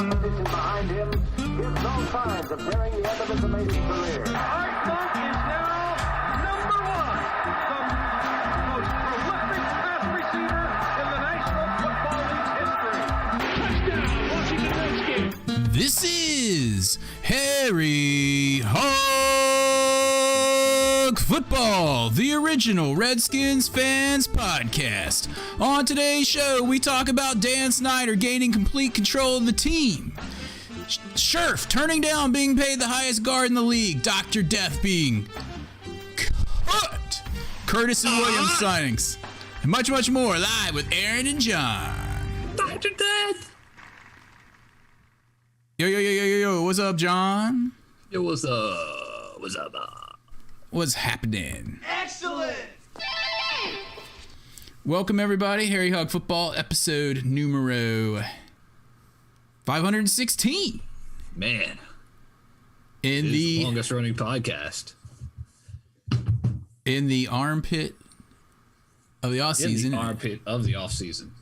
competition behind him gives no signs of nearing the end of his amazing career. Art Monk is now number one, the most prolific pass receiver in the National Football League's history. Touchdown, Washington Redskins. This is Harry Hog Football, the original Redskins Fans podcast. On today's show, we talk about Dan Snyder gaining complete control of the team, Scherf turning down being paid the highest guard in the league, Dr. Death being cut, Curtis and Williams signings, and much, much more live with Aaron and John. Dr. Death! Yo, what's up, John? Yo, what's up? What's up? What's happening? Excellent. Welcome, everybody. Harry Hog Football, episode numero 516. Man, In it is the longest running podcast. in the armpit of the off In season. the armpit of the off season.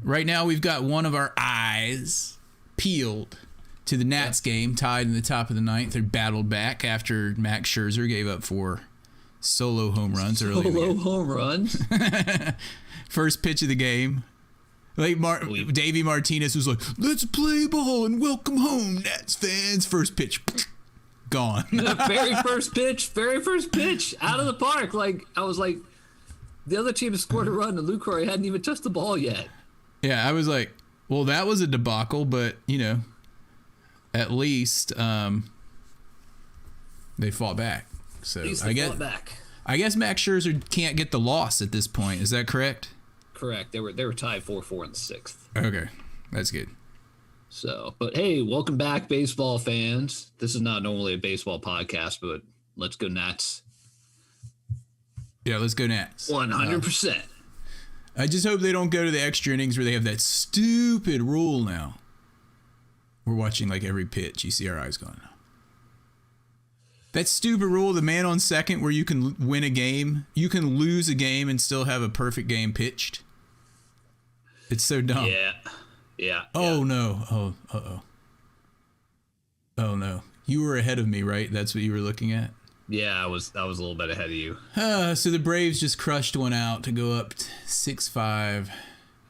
Right now, we've got one of our eyes peeled to the Nats game, tied in the top of the ninth. They battled back after Max Scherzer gave up 4 solo home runs early. Solo home runs. First pitch of the game. Davey Martinez was like, "Let's play ball and welcome home, Nats fans." First pitch, gone. The very first pitch out of the park. Like, I was like, the other team has scored a run and Lucroy hadn't even touched the ball yet. Yeah, I was like, well, that was a debacle, but, you know, at least they fought back. So At least they fought back. I guess Max Scherzer can't get the loss at this point. Is that correct? Correct. They were tied 4-4 in the 6th. Okay, that's good. So, but hey, welcome back, baseball fans. This is not normally a baseball podcast, but let's go Nats. Yeah, let's go Nats. 100%. I just hope they don't go to the extra innings where they have that stupid rule now. We're watching like every pitch. You see our eyes going. That stupid rule, the man on second, where you can win a game, you can lose a game and still have a perfect game pitched. It's so dumb. Yeah. Oh no. Oh no. You were ahead of me, right? That's what you were looking at? Yeah, I was a little bit ahead of you. So the Braves just crushed one out to go up 6-5.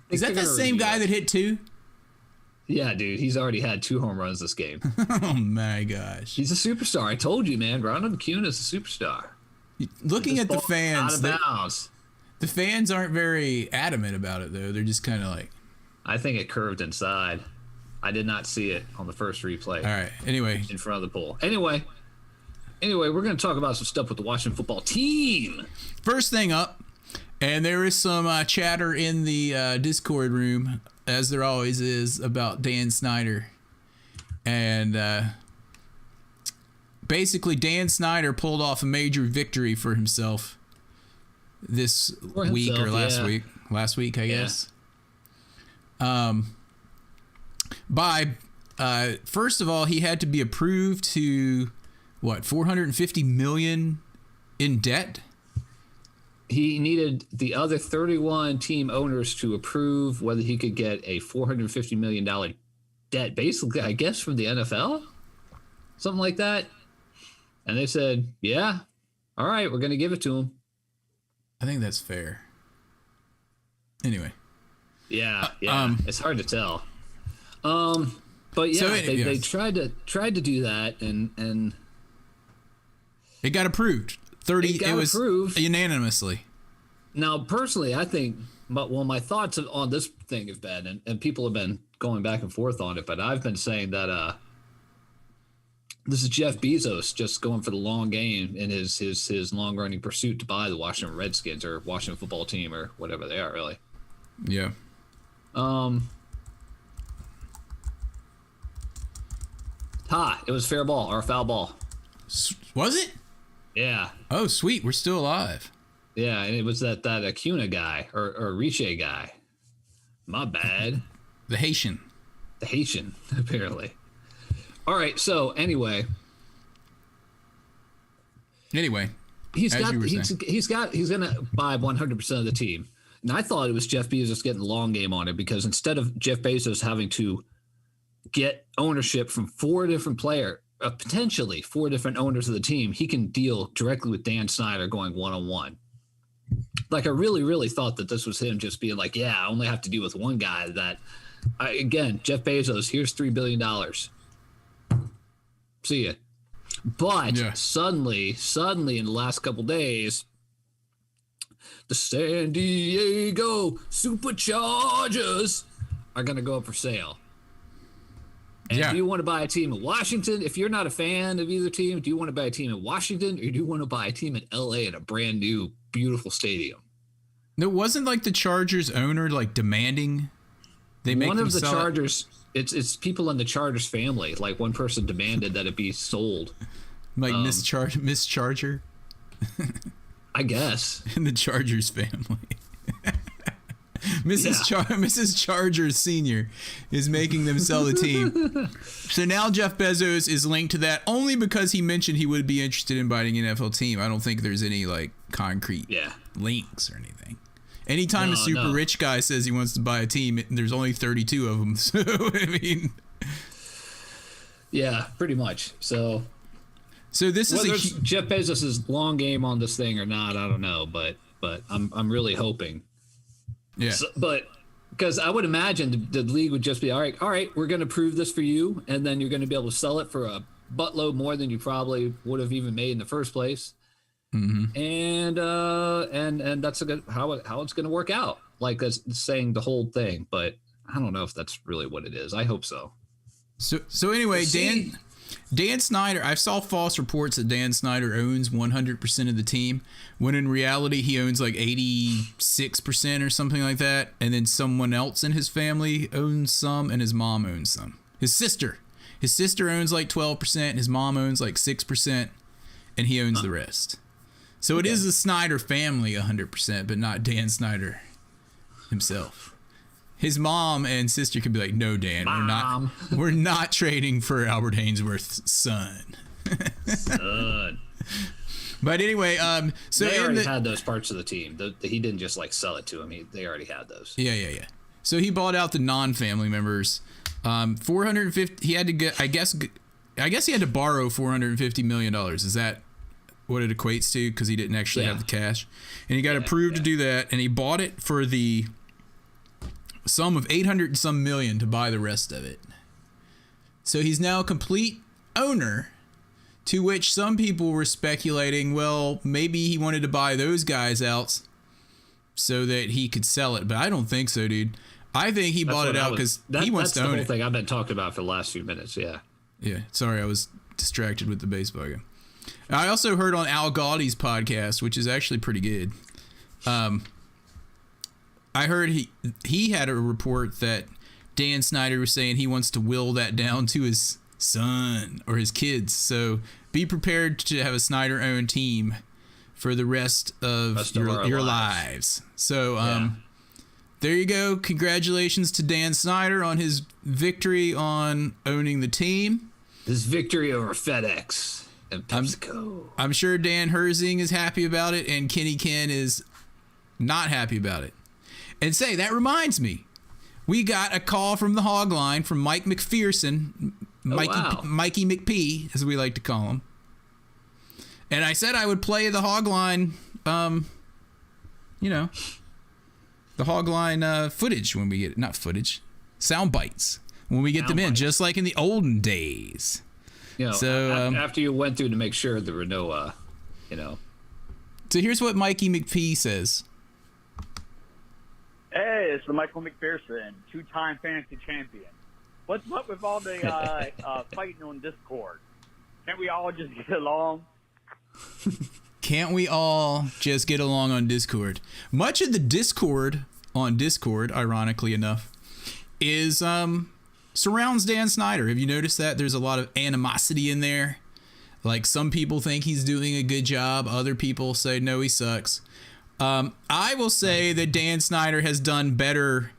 Is that the same guy that hit 2? Yeah, dude, he's already had 2 home runs this game. Oh my gosh. He's a superstar. I told you, man. Ronald Acuna is a superstar. Looking at the Out fans, of bounds. the fans aren't very adamant about it, though. They're just kind of like... I think it curved inside. I did not see it on the first replay. All right, anyway. In front of the pole. Anyway, we're going to talk about some stuff with the Washington football team. First thing up, and there is some chatter in the Discord room, as there always is, about Dan Snyder. And basically, Dan Snyder pulled off a major victory for himself this week or last week. Last week, I guess. By first of all, he had to be approved to $450 million in debt. He needed the other 31 team owners to approve whether he could get a $450 million debt, basically, I guess, from the NFL, something like that. And they said, yeah, all right, we're going to give it to him. I think that's fair. Anyway. Yeah. It's hard to tell. But yeah, So they tried to do that, and it got approved. It was approved unanimously. Now, personally, I think, my thoughts on this thing have been, and people have been going back and forth on it, but I've been saying that this is Jeff Bezos just going for the long game in his long-running pursuit to buy the Washington Redskins or Washington football team or whatever they are, really. Yeah. It was fair ball or foul ball. Was it? Yeah. Oh, sweet. We're still alive. Yeah, and it was that Acuna guy or Riche guy. My bad. The Haitian. The Haitian, apparently. All right, so anyway, he's gonna buy 100% of the team. And I thought it was Jeff Bezos getting the long game on it, because instead of Jeff Bezos having to get ownership from potentially four different owners of the team, he can deal directly with Dan Snyder going one-on-one. Like, I really, really thought that this was him just being like, yeah, I only have to deal with one guy. Again, Jeff Bezos, here's $3 billion. See ya. But suddenly, in the last couple days, the San Diego Superchargers are going to go up for sale. And do you want to buy a team in Washington? If you're not a fan of either team, do you want to buy a team in Washington, or do you want to buy a team in LA at a brand new, beautiful stadium? No, wasn't like the Chargers owner like demanding they make one them of the sell Chargers. It's people in the Chargers family. Like, one person demanded that it be sold. Like Miss Charger, I guess, in the Chargers family. Mrs. Charger Sr. is making them sell the team. So now Jeff Bezos is linked to that only because he mentioned he would be interested in buying an NFL team. I don't think there's any like concrete links or anything. Anytime a super rich guy says he wants to buy a team, there's only 32 of them. So, I mean. Yeah, pretty much. So this is whether Jeff Bezos' long game on this thing or not, I don't know. But I'm really hoping. Yeah. So, but because I would imagine the league would just be, all right, we're going to prove this for you, and then you're going to be able to sell it for a buttload more than you probably would have even made in the first place. Mm-hmm. And that's how it's going to work out. Like, that's saying the whole thing, but I don't know if that's really what it is. I hope so. So anyway, Dan Snyder, I saw false reports that Dan Snyder owns 100% of the team, when in reality he owns like 86% or something like that, and then someone else in his family owns some, and his mom owns some. His sister owns like 12%, and his mom owns like 6%, and he owns the rest. So it is the Snyder family 100%, but not Dan Snyder himself. His mom and sister could be like, "No, Dan, we're not trading for Albert Hainsworth's son." But anyway, so they already had those parts of the team. He didn't just like sell it to him. They already had those. Yeah. So he bought out the non-family members. 450. He had to get. I guess he had to borrow $450 million. Is that what it equates to? Because he didn't actually have the cash, and he got approved to do that, and he bought it for the sum of $800 and some million to buy the rest of it. So he's now a complete owner, to which some people were speculating, well, maybe he wanted to buy those guys out so that he could sell it. But I don't think so, dude. I think he bought it out because he wants to own it. That's the whole thing I've been talking about for the last few minutes, yeah. Yeah, sorry, I was distracted with the baseball game. I also heard on Al Gaudi's podcast, which is actually pretty good. I heard he had a report that Dan Snyder was saying he wants to will that down to his son or his kids. So be prepared to have a Snyder-owned team for the rest of your lives. So there you go. Congratulations to Dan Snyder on his victory on owning the team. His victory over FedEx and PepsiCo. I'm sure Dan Herzing is happy about it, and Kenny Ken is not happy about it. And say, that reminds me, we got a call from the hog line from Mike McPherson, Mikey McP, as we like to call him. And I said I would play the hog line, the hog line footage when we get it. Not footage, sound bites when we get them in, just like in the olden days. So after you went through to make sure there were no, So here's what Mikey McP says. Hey, it's the Michael McPherson, two-time fantasy champion. What's up with all the fighting on Discord? Can't we all just get along? Can't we all just get along on Discord? Much of the Discord on Discord, ironically enough, is surrounds Dan Snyder. Have you noticed that? There's a lot of animosity in there. Like, some people think he's doing a good job. Other people say, no, he sucks. I will say that Dan Snyder has done better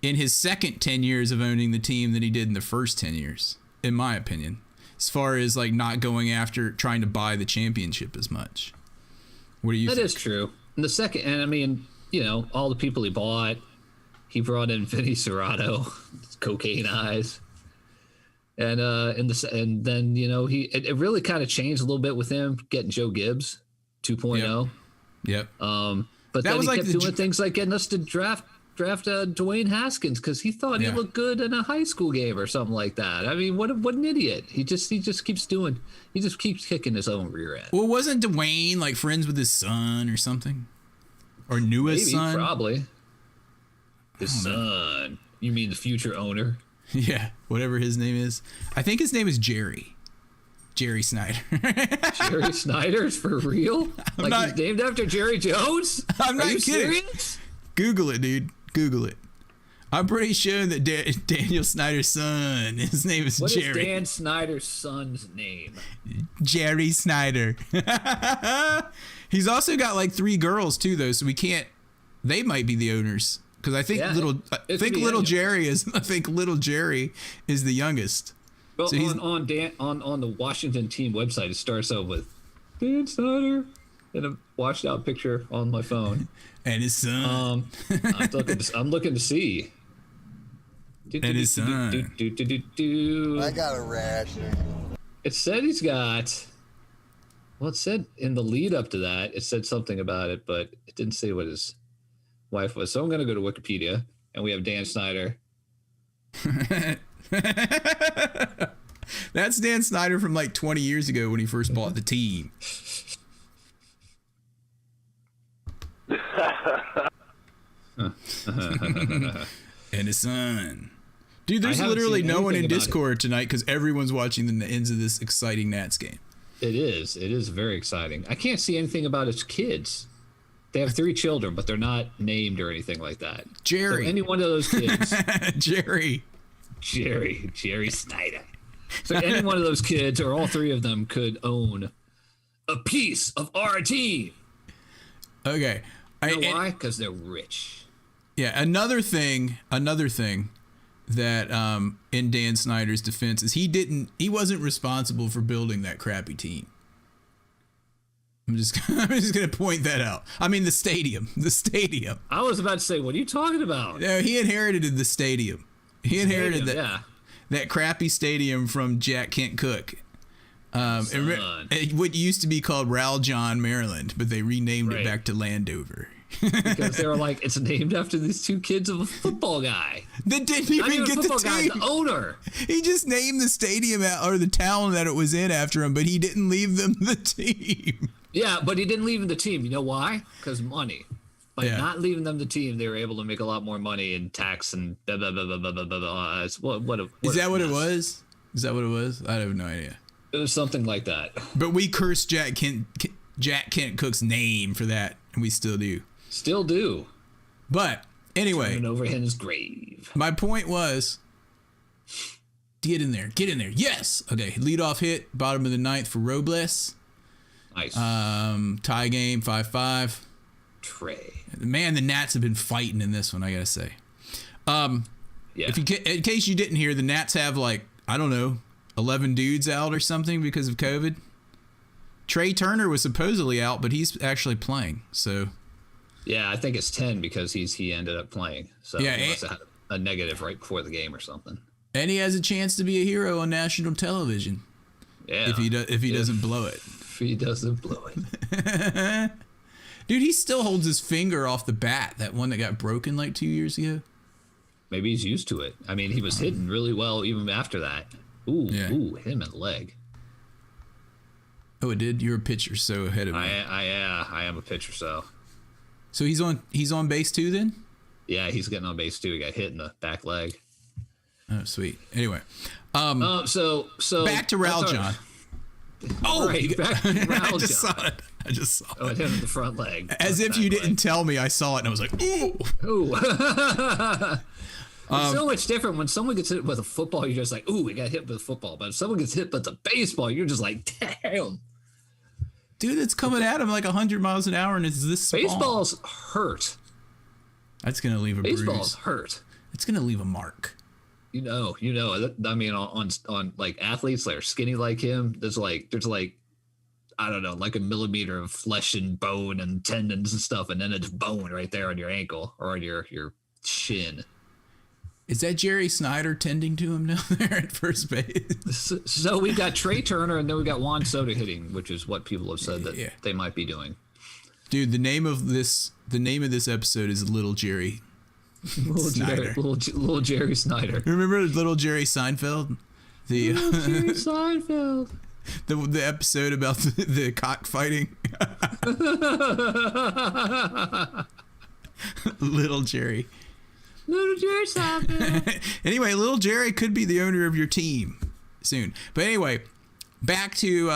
in his second 10 years of owning the team than he did in the first 10 years, in my opinion, as far as like not going after trying to buy the championship as much. What do you think? That is true. In the second, and I mean, all the people he bought, He brought in Vinny Serrato, cocaine eyes. And then it really kind of changed a little bit with him getting Joe Gibbs 2.0. Yep. But That then was he like kept the doing things like getting us to draft Dwayne Haskins because he thought he Yeah. looked good in a high school game or something like that. I mean, what an idiot! He just keeps kicking his own rear end. Well, wasn't Dwayne like friends with his son or something, or knew his Maybe, son? probably his son. You mean the future owner? Yeah, whatever his name is. I think his name is Jerry. Jerry Snyder. Jerry Snyder's for real? not- He's named after Jerry Jones? I'm not Are you kidding. serious? Google it, dude. Google it. I'm pretty sure that Daniel Snyder's son, his name is What is Jerry. Dan Snyder's son's name? Jerry Snyder. He's also got like 3 girls too, though, so we can't. They might be the owners because I think Yeah, little. it I could think be little any of them. Jerry is. I think little Jerry is the youngest. Well, So he's- on the Washington team website, it starts out with Dan Snyder and a washed out picture on my phone. And his son. I'm looking to see. And his son. I got a rash. It said he's got. Well, it said in the lead up to that, it said something about it, but it didn't say what his wife was. So I'm going to go to Wikipedia, and we have Dan Snyder. That's Dan Snyder from like 20 years ago when he first bought the team. And his son. Dude, there's I haven't literally seen no one in anything about Discord tonight because everyone's watching the ends of this exciting Nats game. It is very exciting. I can't see anything about his kids. They have 3 children, but they're not named or anything like that. Jerry. So any one of those kids, Jerry. Jerry Snyder. So any one of those kids, or all 3 of them, could own a piece of our team. Okay. You know why? Because they're rich. Yeah, another thing that in Dan Snyder's defense is he wasn't responsible for building that crappy team. I'm just gonna point that out. I mean the stadium. I was about to say, what are you talking about? No, he inherited the stadium. He inherited Yeah. that crappy stadium from Jack Kent Cooke. It what used to be called Raljohn, Maryland, but they renamed it Right. back to Landover. Because they were like, it's named after these 2 kids of a football guy. That didn't Not even even a get football the guy, team. the owner. He just named the stadium or the town that it was in after him, but he didn't leave them the team. Yeah, but he didn't leave him the team. You know why? Because money. By Yeah. not leaving them the team, they were able to make a lot more money in tax and blah, blah, blah, blah, blah, blah, blah, blah. Is Is that what it was? Is that what it was? I have no idea. It was something like that. But we cursed Jack Kent Cook's name for that, and we still do. Still do. But anyway, And over his grave. my point was, get in there. Yes. Okay, leadoff hit, bottom of the 9th for Robles. Nice. Tie game, 5-5. Trey. Man, the Nats have been fighting in this one, I gotta say. Yeah. In case you didn't hear, the Nats have like, I don't know, 11 dudes out or something because of COVID. Trey Turner was supposedly out, but he's actually playing. So Yeah, I think it's 10 because he ended up playing. So Yeah, he must have had a negative right before the game or something. and he has a chance to be a hero on national television Yeah. if he doesn't blow it. If he doesn't blow it. Dude, he still holds his finger off the bat, that one that got broken like 2 years ago. Maybe he's used to it. I mean, he was hitting really well even after that. Ooh, Yeah. hit him in the leg. Oh, it did? You're a pitcher, so ahead of me. I am a pitcher, so So he's on base too then? yeah, he's getting on base too. He got hit in the back leg. Oh, sweet. Anyway, So back to that's Raljohn. our- Oh, Right, back to I just Raljohn. saw it. Oh, it hit him in the front leg. As if you didn't tell me, I saw it and I was like, ooh. Ooh. It's so much different when someone gets hit with a football. You're just like, ooh, we got hit with a football. But if someone gets hit with a baseball, you're just like, damn. Dude, it's coming at him like 100 miles an hour and it's this small. Baseball's hurt. That's going to leave a Baseball's bruise. hurt. It's going to leave a mark. You know. I mean, on like athletes that are skinny like him, there's like I don't know, like a millimeter of flesh and bone and tendons and stuff, and then it's bone right there on your ankle or on your chin. Is that Jerry Snyder tending to him now there at first base? So we've got Trey Turner, and then we've got Juan Soto hitting, which is what people have said that they might be doing. Dude, the name of this episode is Little Jerry Snyder. Little Jerry Snyder. Remember Little Jerry Seinfeld? Little Jerry Seinfeld. The episode about the cockfighting. Little Jerry. Little Jerry Seinfeld. Anyway, Little Jerry could be the owner of your team soon. But anyway, back to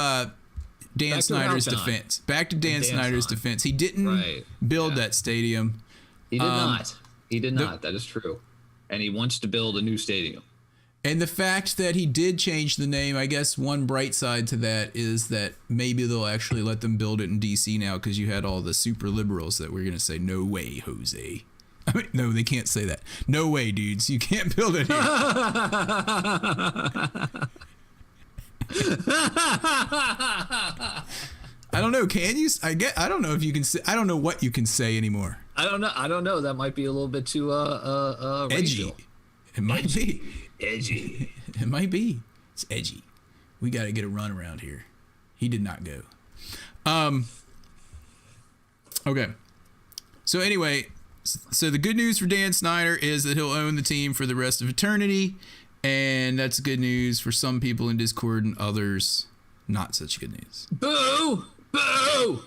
Dan Snyder's defense. Back to Dan Snyder's defense. He didn't build that stadium. He did not. He did not. That is true. And he wants to build a new stadium. And the fact that he did change the name, I guess one bright side to that is that maybe they'll actually let them build it in D.C. now, because you had all the super liberals that were going to say, no way, Jose. I mean, no, they can't say that. No way, dudes. You can't build it here. I don't know. Can you? I don't know if you can say. I don't know what you can say anymore. I don't know. That might be a little bit too edgy. racial. It might be. Edgy. It might be. It's edgy. We got to get a run around here. He did not go. Okay. So anyway, so the good news for Dan Snyder is that he'll own the team for the rest of eternity, and that's good news for some people in Discord and others not such good news. Boo! Boo!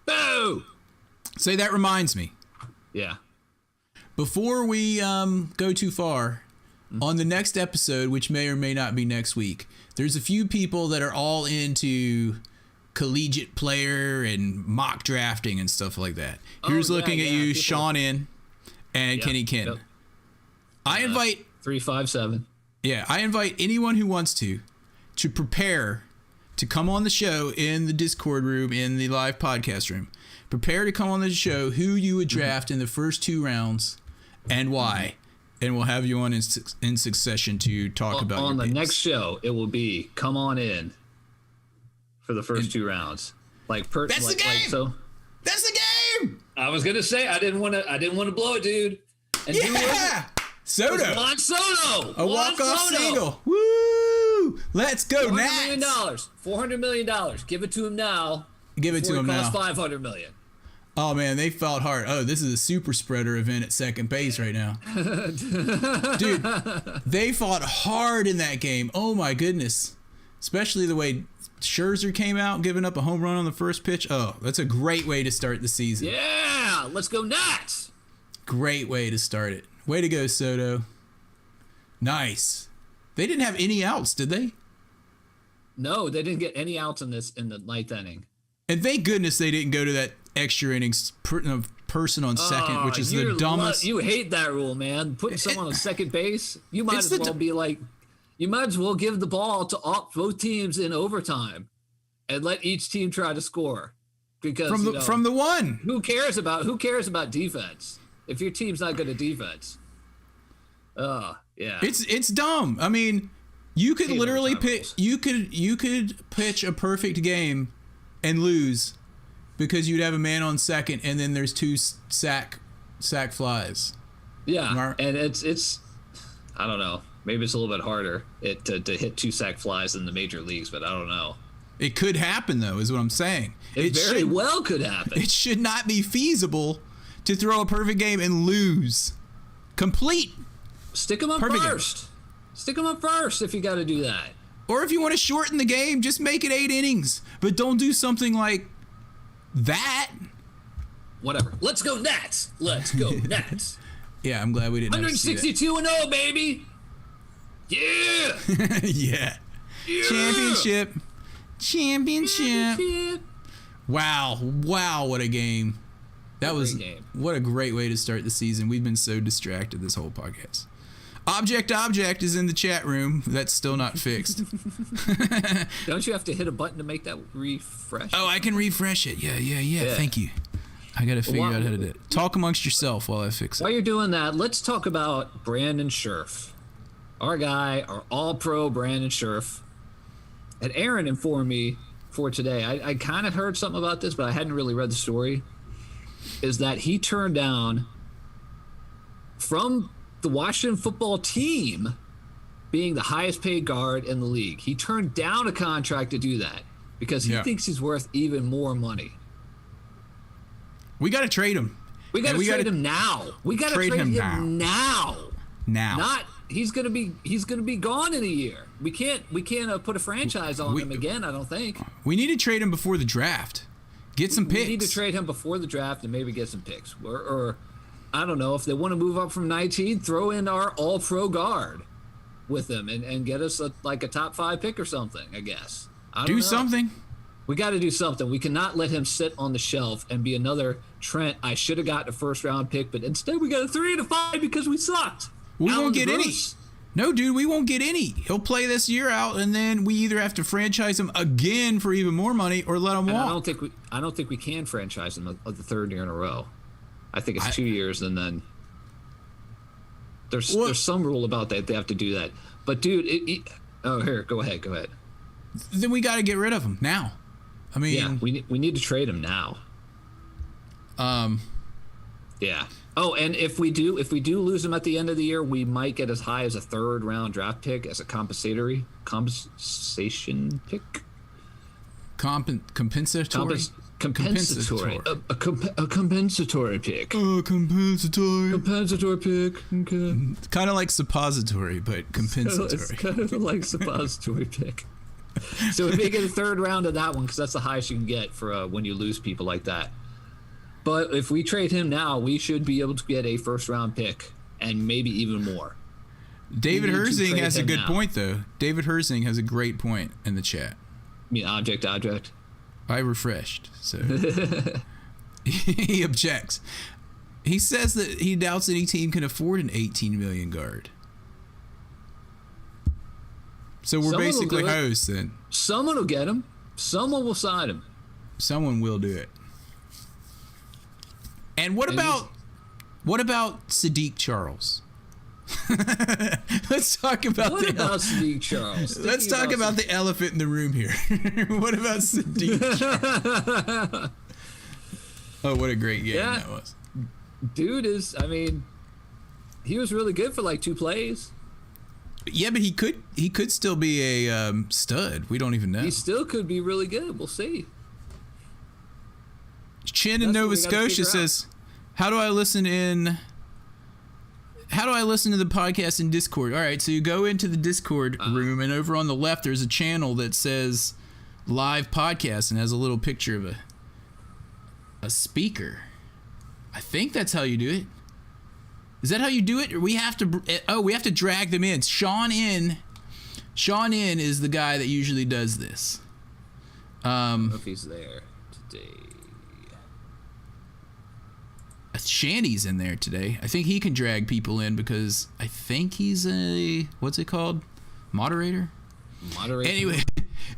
Boo! Say that reminds me. Yeah. Before we go too far, on the next episode, which may or may not be next week, there's a few people that are all into collegiate player and mock drafting and stuff like that. Here's looking at you, people. Sean in and Kenny Ken. Yep. I invite 357. Yeah, I invite anyone who wants to prepare to come on the show in the Discord room, in the live podcast room. Prepare to come on the show who you would draft in the first 2 rounds and why. And we'll have you on in succession to talk about on your the picks. next show. It will be come on in for the first 2 rounds. That's the game. That's the game. I was gonna say I didn't want to blow it, dude. And Soto. Juan Soto. A walk-off single. Woo! Let's go, $400 Nats. million. $400 million. Give it to him now. Give it to him now. Cost $500 million. Oh, man, they fought hard. Oh, this is a super spreader event at second base right now. Dude, they fought hard in that game. Oh, my goodness. Especially the way Scherzer came out giving up a home run on the first pitch. Oh, that's a great way to start the season. Yeah, let's go Nats. Great way to start it. Way to go, Soto. Nice. They didn't have any outs, did they? No, they didn't get any outs in the 9th inning. And thank goodness they didn't go to that extra innings person on second, which is the dumbest. You hate that rule, man. Putting someone on second base, you might as well be like, you might as well give the ball to both teams in overtime, and let each team try to score. Because from the one, who cares about defense if your team's not good at defense? Yeah, it's dumb. I mean, you could literally pitch. You could pitch a perfect game and lose, because you'd have a man on second, and then there's 2 sack flies. Yeah, and it's I don't know. Maybe it's a little bit harder to hit 2 sack flies in the major leagues, but I don't know. It could happen, though, is what I'm saying. It very well could happen. It should not be feasible to throw a perfect game and lose. Complete. Stick them up first. Stick them up first if you got to do that. Or if you want to shorten the game, just make it 8 innings. But don't do something like that. Whatever. Let's go Nats. Let's go Nats. Yeah, I'm glad we didn't 162-0, baby. Yeah. Yeah. Championship. Wow, what a game. What a great way to start the season. We've been so distracted this whole podcast. Object is in the chat room. That's still not fixed. Don't you have to hit a button to make that refresh? Oh, I can refresh it. Yeah. Thank you. I got to figure out how to do it. Talk amongst yourself while I fix it. While you're doing that, let's talk about Brandon Scherff. Our guy, our all-pro Brandon Scherff. And Aaron informed me for today, I kind of heard something about this, but I hadn't really read the story, is that he turned down from the Washington football team being the highest paid guard in the league. He turned down a contract to do that because he thinks he's worth even more money. We got to trade him. We got to trade him now. We got to trade him now. Not he's gonna be gone in a year. We can't put a franchise on him again. I don't think. We need to trade him before the draft. Get some picks. We need to trade him before the draft and maybe get some picks. Or I don't know if they want to move up from 19, throw in our all-pro guard with them and get us a top 5 pick or something. I guess. Do something. We got to do something. We cannot let him sit on the shelf and be another Trent. I should have gotten a first-round pick, but instead we got a 3 and a 5 because we sucked. We won't get any. No, dude, we won't get any. He'll play this year out, and then we either have to franchise him again for even more money or let him walk. I don't think we can franchise him the third year in a row. I think it's 2 years, and then there's some rule about that. They have to do that. But dude, here, go ahead. Then we got to get rid of him now. I mean, we need to trade him now. Yeah. Oh, and if we do lose him at the end of the year, we might get as high as a 3rd round draft pick as a compensation pick. Compensatory. Compensatory. A compensatory pick. Compensatory pick. Okay. Kind of like suppository, but compensatory. It's kind of like suppository pick. So we may get a 3rd round of that one because that's the highest you can get for when you lose people like that. But if we trade him now, we should be able to get a 1st round pick and maybe even more. David Herzing has a good point, though. David Herzing has a great point in the chat. You mean object? I refreshed, so he objects. He says that he doubts any team can afford an $18 million guard. So we're basically hosts then. Someone will get him. Someone will sign him. Someone will do it. And what about Sadiq Charles? Let's talk about Sadiq Charles? Let's talk about the elephant in the room here. What about Sadiq Charles? Oh, what a great game that was. Dude he was really good for like 2 plays. Yeah, but he could still be a stud. We don't even know. He still could be really good. We'll see. Chin in Nova Scotia says, how do I listen to the podcast in Discord? All right, so you go into the Discord room, and over on the left there's a channel that says live podcast and has a little picture of a speaker. I think that's how you do it. Is that how you do it? Or we have to drag them in. Sean in is the guy that usually does this. I don't know if he's there today. Shanny's in there today. I think he can drag people in because I think he's a, what's it called? Moderator?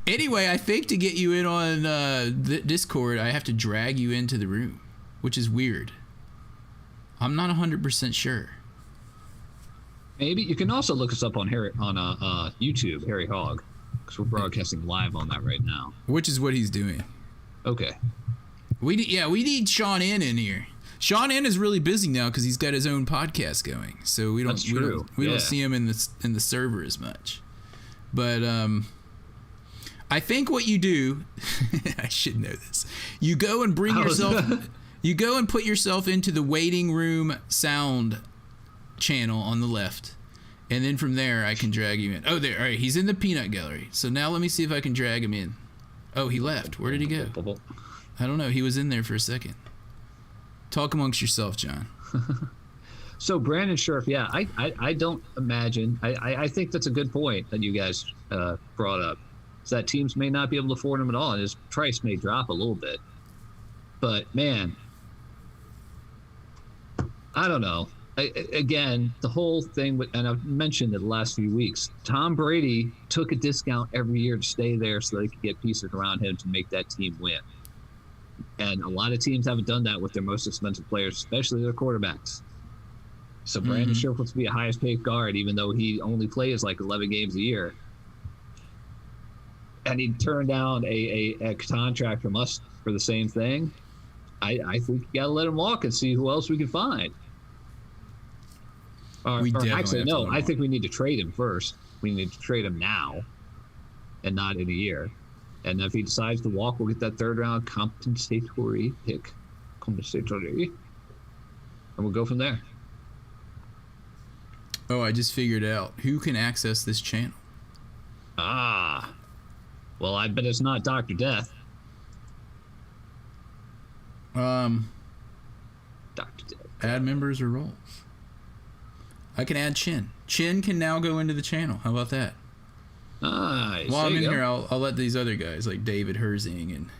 Anyway, I think to get you in on the Discord, I have to drag you into the room, which is weird. I'm not 100% sure. Maybe you can also look us up on YouTube, Harry Hogg, because we're broadcasting live on that right now. Which is what he's doing. Okay. We need Sean in here. Sean N is really busy now because he's got his own podcast going, so we don't see him in the server as much. But I think what you do, I should know this. You go and you go and put yourself into the waiting room sound channel on the left, and then from there I can drag you in. Oh, there. All right, he's in the peanut gallery. So now let me see if I can drag him in. Oh, he left. Where did he go? I don't know. He was in there for a second. Talk amongst yourself, John. So Brandon Scherf, I don't imagine. I think that's a good point that you guys brought up. Is that teams may not be able to afford him at all, and his price may drop a little bit. But man, I don't know. Again, the whole thing, and I've mentioned it the last few weeks, Tom Brady took a discount every year to stay there so they could get pieces around him to make that team win. And a lot of teams haven't done that with their most expensive players, especially their quarterbacks. So Brandon Scherf wants to be a highest paid guard, even though he only plays like 11 games a year. And he turned down a contract from us for the same thing. I think you got to let him walk and see who else we can find. We or definitely actually, have to no. win I one. think we need to trade him first. We need to trade him now, and not in a year. And if he decides to walk, we'll get that third round compensatory pick. And we'll go from there. Oh, I just figured out who can access this channel. Ah. Well, I bet it's not Dr. Death. Dr. Death. Add members or roles. I can add Chin. Chin can now go into the channel. How about that? Nice. While I'm There in you go. here, I'll let these other guys like David Herzing and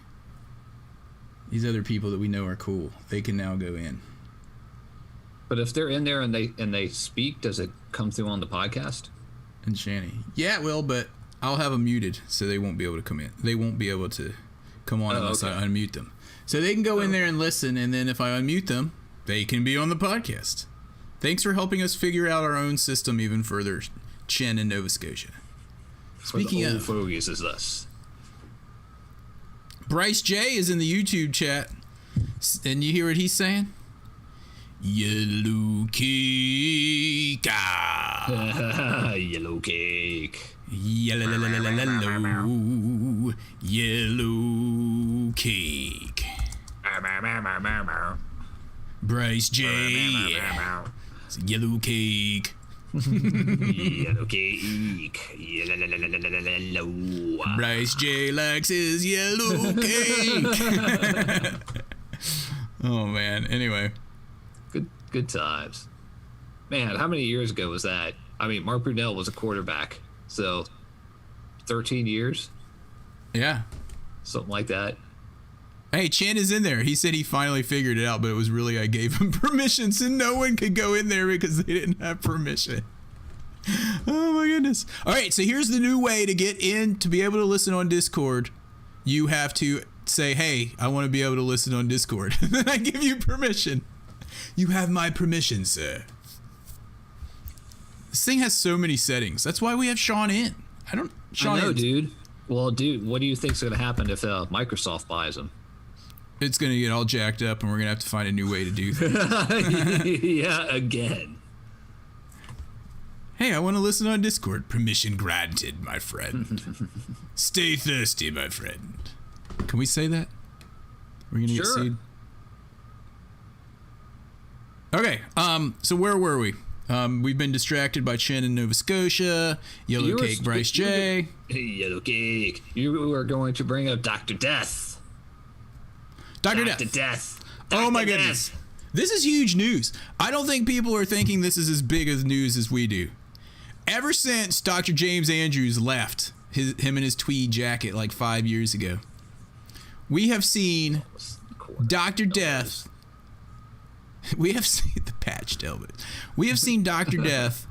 these other people that we know are cool. They can now go in. But if they're in there and they speak, does it come through on the podcast? And Shanny. Yeah, it will, but I'll have them muted so they won't be able to come in. They won't be able to come on unless okay. I unmute them. So they can go in there and listen, and then if I unmute them, they can be on the podcast. Thanks for helping us figure out our own system even further, Chin in Nova Scotia. Speaking For the old of, fogies is us. Bryce J is in the YouTube chat, and you hear what he's saying? Yellow cake. Yellow cake. Yellow cake. Bryce J. It's yellow cake. Yellow cake. Yellow. Bryce J likes his yellow cake. Oh man. Anyway. Good times. Man, how many years ago was that? I mean, Mark Brunell was a quarterback. So 13 years? Yeah. Something like that. Hey, Chan is in there. He said he finally figured it out, but it was really I gave him permission, so no one could go in there because they didn't have permission. Oh my goodness. All right, so here's the new way to get in to be able to listen on Discord. You have to say, hey, I want to be able to listen on Discord. And then I give you permission. You have my permission, sir. This thing has so many settings. That's why we have Sean in. I know, dude. Well, dude, what do you think's going to happen if Microsoft buys them? It's going to get all jacked up, and we're going to have to find a new way to do things. Yeah, again. Hey, I want to listen on Discord. Permission granted, my friend. Stay thirsty, my friend. Can we say that? We're going to get Sure. sued? Okay, so where were we? We've been distracted by Chin in Nova Scotia, Yellow Cake Bryce J. Yellow Cake. You were going to bring up Dr. Death. Dr. Dr. Death. Death. Oh my Dr. goodness. Death. This is huge news. I don't think people are thinking this is as big of news as we do. Ever since Dr. James Andrews left, him in his tweed jacket like 5 years ago, we have seen Dr. Death. We have seen the patched helmet. We have seen Dr. Death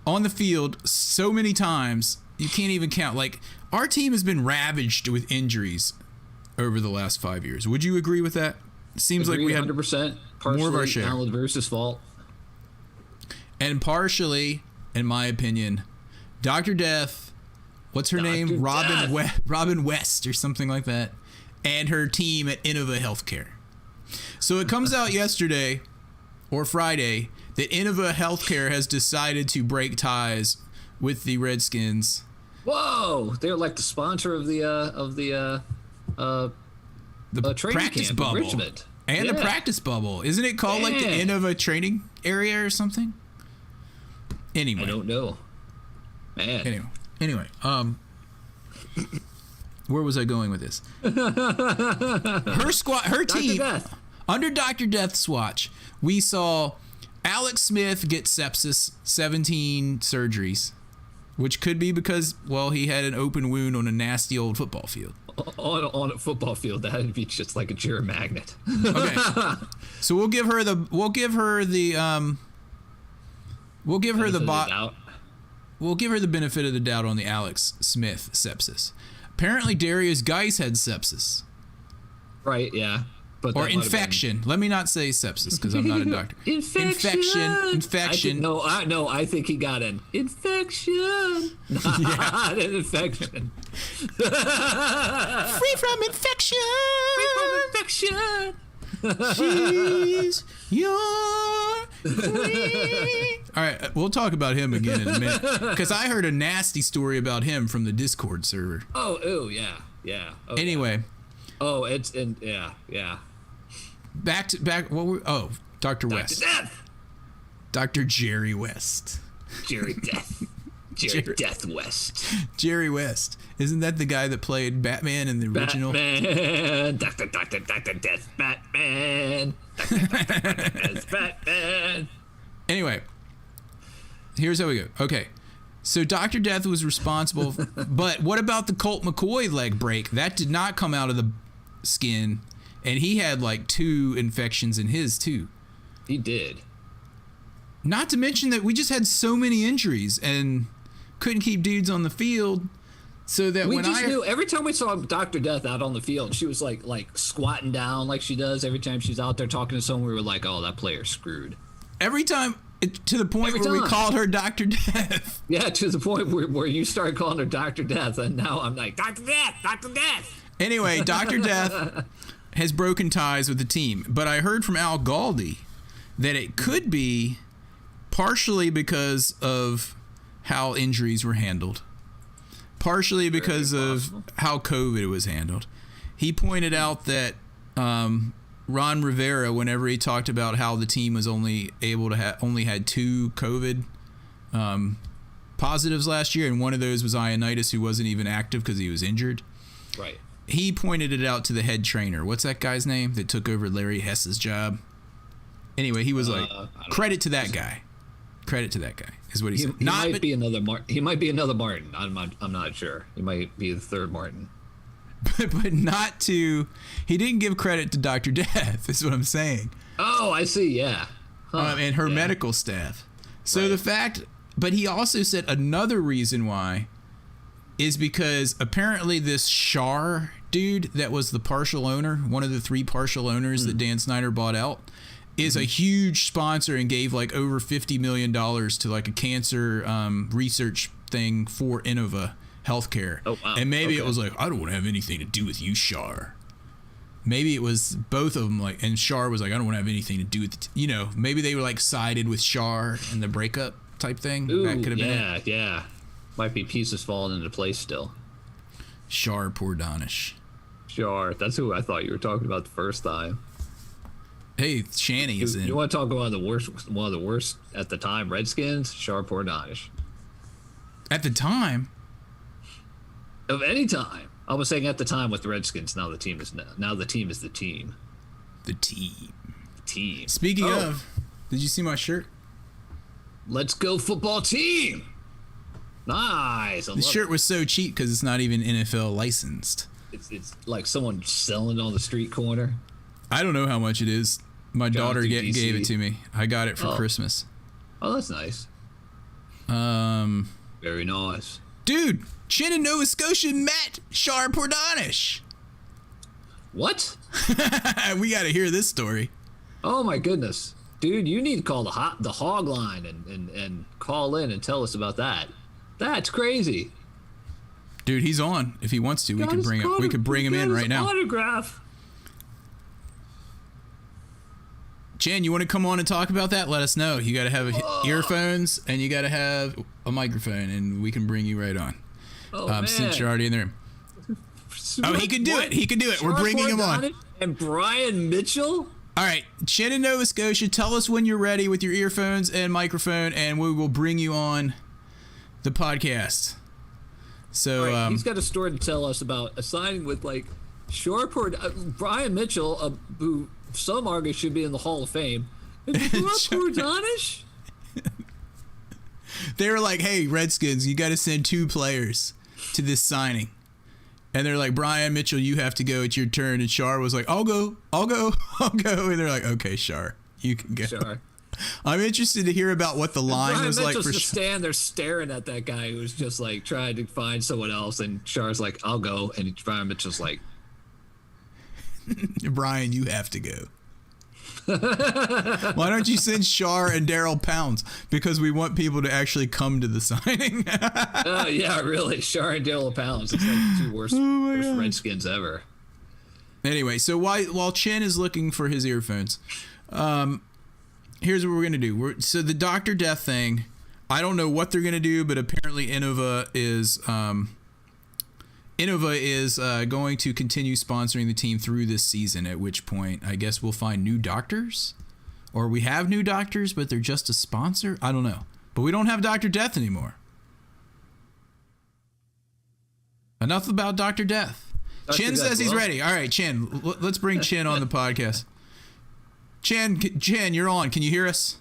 on the field so many times, you can't even count. Like, our team has been ravaged with injuries over the last 5 years. Would you agree with that? It seems like we had 100%. more of our share. Alan Bruce's fault. And partially, in my opinion, Dr. Death, what's her name? Robin West or something like that, and her team at Innova Healthcare. So it comes out yesterday or Friday that Innova Healthcare has decided to break ties with the Redskins. Whoa! They're like the sponsor of the training practice camp bubble in Richmond. and the practice bubble. Isn't it called like the Innova training area or something? Anyway, I don't know. Man. Anyway, where was I going with this? Her team, Death. under Dr. Death's watch, we saw Alex Smith get sepsis, 17 surgeries, which could be because, well, he had an open wound on a nasty old football field. On a football field, that'd be just like a germ magnet. Okay, so we'll give her the benefit of the doubt on the Alex Smith sepsis. Apparently, Darius Geis had sepsis. Right, yeah. But Or infection. Let me not say sepsis because I'm not a doctor. Infection. I think he got an infection. Not an infection. Free from infection. Free from infection. She's your queen. All right, we'll talk about him again in a minute because I heard a nasty story about him from the Discord server. Oh, yeah. Okay. Anyway. Oh, it's in yeah. Back. Dr. West. Death. Dr. Jerry West. Jerry Death. Jerry Death West. Jerry West. Isn't that the guy that played Batman in the original? Batman. Dr. Death Batman. Dr. Death Batman. Anyway, here's how we go. Okay. So Dr. Death was responsible, but what about the Colt McCoy leg break? That did not come out of the skin, and he had like 2 infections in his too. He did. Not to mention that we just had so many injuries and couldn't keep dudes on the field, so that we just knew every time we saw Dr. Death out on the field, she was like squatting down like she does every time she's out there talking to someone. We were like, oh, that player's screwed. Every time. To the point where we called her Dr. Death. Yeah, to the point where you started calling her Dr. Death, and now I'm like, Dr. Death, Dr. Death. Anyway, Dr. Death has broken ties with the team, but I heard from Al Galdi that it could be partially because of how injuries were handled, partially because of how COVID was handled. He pointed out that Ron Rivera, whenever he talked about how the team was only able to only had 2 COVID positives last year, and one of those was Ioannidis, who wasn't even active because he was injured. Right. He pointed it out to the head trainer. What's that guy's name that took over Larry Hess's job? Anyway, he was like, credit to that guy. Credit to that guy is what he said. He might be another Martin. I'm not sure. He might be the 3rd Martin. But not to, he didn't give credit to Dr. Death, is what I'm saying. Oh, I see, yeah. And her medical staff. So the fact, but he also said another reason why is because apparently this Shar dude that was the partial owner, one of the 3 partial owners that Dan Snyder bought out, is a huge sponsor and gave like over $50 million to like a cancer research thing for Innova Healthcare. Oh, wow. And maybe it was like, I don't want to have anything to do with you, Shar. Maybe it was both of them, like, and Shar was like, I don't want to have anything to do with, maybe they were like sided with Shar in the breakup type thing. Ooh, that could have been it. Yeah. Might be pieces falling into place still. Shar Pordanish. Shar, that's who I thought you were talking about the first time. Hey, Shanny is in. You want to talk about one of the worst at the time, Redskins? Shar Pordanish. At the time? Of any time. I was saying at the time with the Redskins. Now the team is the team. The team. Team. Speaking of, did you see my shirt? Let's go football team. Nice. The shirt was so cheap because it's not even NFL licensed. It's like someone selling it on the street corner. I don't know how much it is. My daughter gave it to me. I got it for Christmas. Oh, that's nice. Very nice. Dude, Shannon, Nova Scotia met Shar Pordanish. What? We got to hear this story. Oh my goodness, dude! You need to call the hog line and call in and tell us about that. That's crazy. Dude, he's on. If he wants to, we could bring him in right now. Autograph. Jan, you want to come on and talk about that? Let us know. You got to have earphones and you got to have a microphone, and we can bring you right on. Since you're already in there. Oh, he could do it. He could do it. We're bringing him on. And Brian Mitchell? All right. Shannon, Nova Scotia, tell us when you're ready with your earphones and microphone, and we will bring you on the podcast. So he's got a story to tell us about a signing with like Brian Mitchell, who some argue should be in the Hall of Fame. Pordanish? They were like, hey, Redskins, you got to send 2 players to this signing. And they're like, Brian Mitchell, you have to go. It's your turn. And Shar was like, I'll go. And they're like, okay, Shar, you can go. Shar. I'm interested to hear about what the line Brian was Mitchell's like for just stand there staring at that guy who was just like trying to find someone else. And Shar's like, I'll go. And Brian Mitchell's like, Brian, you have to go. Why don't you send Shar and Daryl Pounds? Because we want people to actually come to the signing. Yeah, really. Shar and Daryl Pounds. It's like the 2 worst Redskins ever. Anyway, so while Chin is looking for his earphones, here's what we're gonna do. So the Dr. Death thing, I don't know what they're gonna do, but apparently Innova is going to continue sponsoring the team through this season. At which point, I guess we'll find new doctors, or we have new doctors, but they're just a sponsor. I don't know, but we don't have Dr. Death anymore. Enough about Dr. Death. Chin says he's ready. All right, Chin, let's bring Chin on the podcast. Chin, you're on. Can you hear us?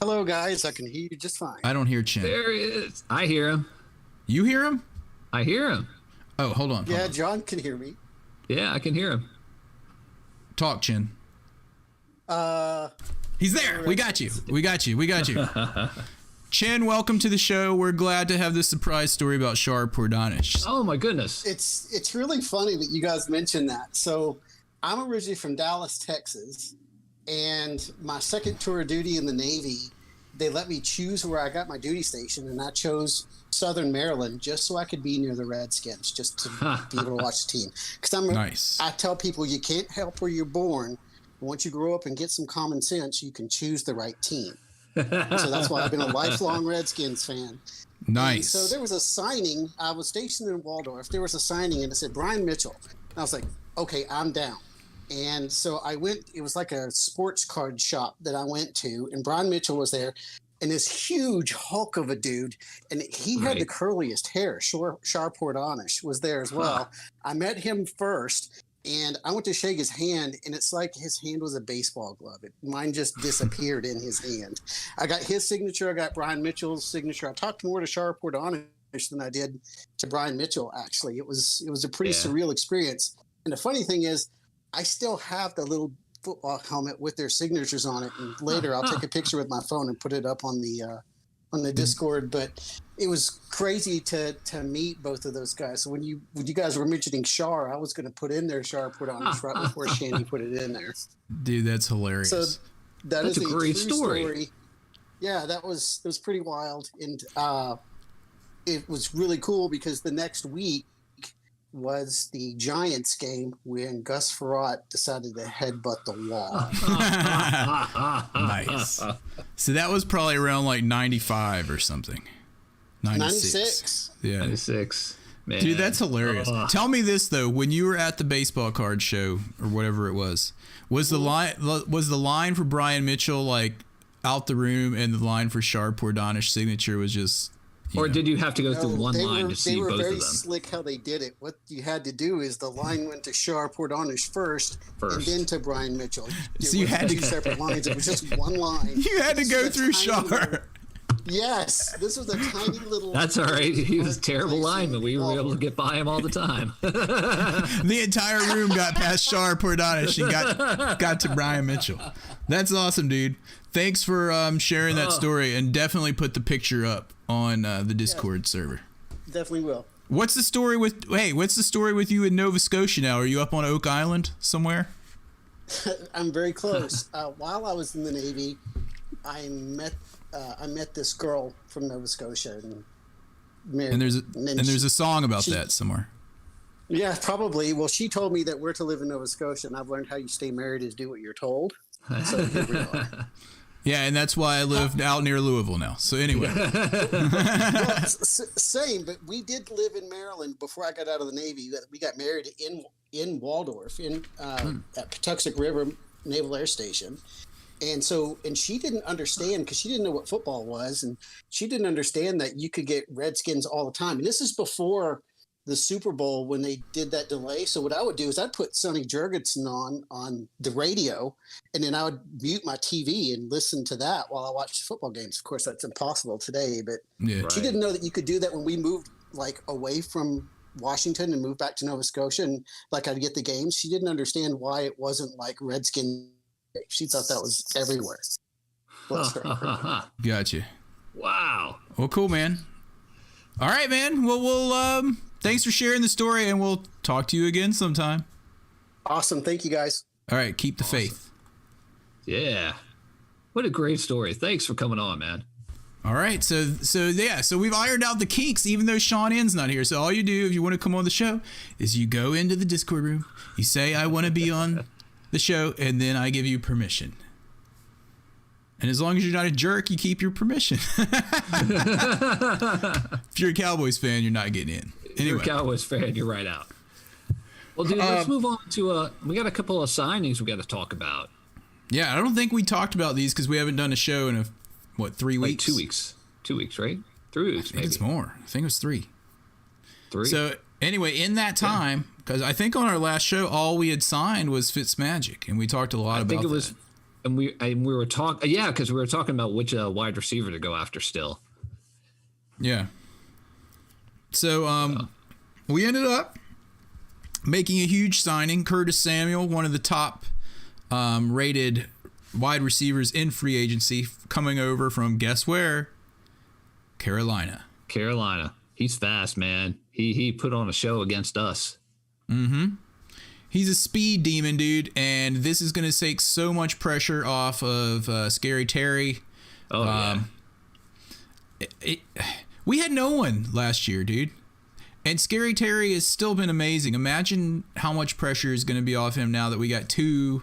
Hello, guys. I can hear you just fine. I don't hear Chin. There he is. I hear him. You hear him? I hear him. Oh, hold on. Yeah, John can hear me. Yeah, I can hear him. Talk, Chin. He's there. We got you. Chin, welcome to the show. We're glad to have this surprise story about Shar Pordanish. Oh my goodness. It's really funny that you guys mentioned that. So I'm originally from Dallas, Texas, and my second tour of duty in the Navy, they let me choose where I got my duty station, and I chose Southern Maryland just so I could be near the Redskins, just to be able to watch the team. Because I tell people you can't help where you're born. Once you grow up and get some common sense, you can choose the right team. So that's why I've been a lifelong Redskins fan. Nice. And so there was a signing. I was stationed in Waldorf. There was a signing, and it said Brian Mitchell. And I was like, okay, I'm down. And so I went. It was like a sports card shop that I went to, and Brian Mitchell was there, and this huge hulk of a dude, and he had the curliest hair. Shar Pordanish was there as well. I met him first. And I went to shake his hand, and it's like his hand was a baseball glove. Mine just disappeared in his hand. I got his signature. I got Brian Mitchell's signature. I talked more to Shar Pordanish than I did to Brian Mitchell, actually. It was a pretty surreal experience. And the funny thing is, I still have the little football helmet with their signatures on it. And later I'll take a picture with my phone and put it up on the Discord. But it was crazy to meet both of those guys. So when you guys were mentioning Shar, I was going to put in there Shar Pordanish right before Shandy put it in there. Dude, that's hilarious. So that's a great story. Yeah, it was pretty wild, and it was really cool because the next week was the Giants game when Gus Frerotte decided to headbutt the wall. Nice. So that was probably around like 95 or something. 96. Yeah. 96. Man. Dude, that's hilarious. Tell me this though, when you were at the baseball card show or whatever it was the line for Brian Mitchell like out the room, and the line for Shar Pordanish signature was just or did you have to go through one line to see both of them? They were very slick how they did it. What you had to do is the line went to Shar Pordanish first, and then to Brian Mitchell. So you had two separate lines. It was just one line. You had to go through Shar. Yes, this was a tiny little. That's all right. He was a terrible lineman. We were able to get by him all the time. The entire room got past Shar Pordanish and got to Brian Mitchell. That's awesome, dude. Thanks for sharing that story, and definitely put the picture up on the Discord server. Definitely will. What's the story with you in Nova Scotia now? Are you up on Oak Island somewhere? I'm very close. While I was in the Navy, I met this girl from Nova Scotia, and there's a song about that somewhere. Yeah, probably. Well, she told me that we're to live in Nova Scotia, and I've learned how you stay married is do what you're told. So here we are. Yeah, and that's why I live out near Louisville now. So anyway. Well, same, but we did live in Maryland before I got out of the Navy. We got married in Waldorf, at Patuxent River Naval Air Station. And she didn't understand because she didn't know what football was, and she didn't understand that you could get Redskins all the time. And this is before the Super Bowl when they did that delay. So what I would do is I'd put Sonny Jurgensen on the radio, and then I would mute my TV and listen to that while I watched football games. Of course, that's impossible today, but she didn't know that you could do that when we moved like away from Washington and moved back to Nova Scotia, and like I'd get the games. She didn't understand why it wasn't like Redskins. She thought that was everywhere. Gotcha. Wow. Well, cool, man. All right, man. Well, we'll thanks for sharing the story, and we'll talk to you again sometime. Awesome. Thank you, guys. All right. Keep the faith. Yeah. What a great story. Thanks for coming on, man. All right, so we've ironed out the kinks, even though Sean Inn's not here. So all you do if you want to come on the show is you go into the Discord room, you say I want to be on the show, and then I give you permission. And as long as you're not a jerk, you keep your permission. If you're a Cowboys fan, you're not getting in. Anyway. If you're a Cowboys fan, you're right out. Well, dude, let's move on to we got a couple of signings we got to talk about. Yeah, I don't think we talked about these because we haven't done a show in 3 weeks? 2 weeks. 2 weeks, right? 3 weeks, maybe. It's more. I think it was 3. 3. So anyway, in that time, because I think on our last show, all we had signed was Fitzmagic, and we talked a lot about that. I think it was, and we were talking, because we were talking about which wide receiver to go after still. Yeah. So we ended up making a huge signing. Curtis Samuel, one of the top rated wide receivers in free agency, coming over from guess where? Carolina. He's fast, man. He put on a show against us. Mm-hmm. He's a speed demon, dude, and this is going to take so much pressure off of Scary Terry. Oh, yeah. We had no one last year, dude. And Scary Terry has still been amazing. Imagine how much pressure is going to be off him now that we got 2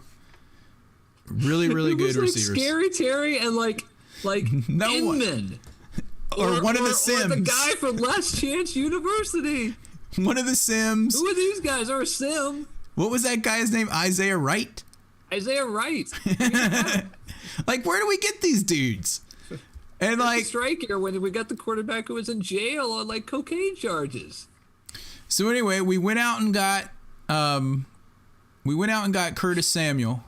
really, really good receivers. Scary Terry and like no Inman. Or one of the Sims. Or the guy from Last Chance University. One of the Sims. Who are these guys? Or a Sim. What was that guy's name? Isaiah Wright? Isaiah Wright. Like, where do we get these dudes? And like striker when we got the quarterback who was in jail on like cocaine charges. So anyway, we went out and got Curtis Samuel,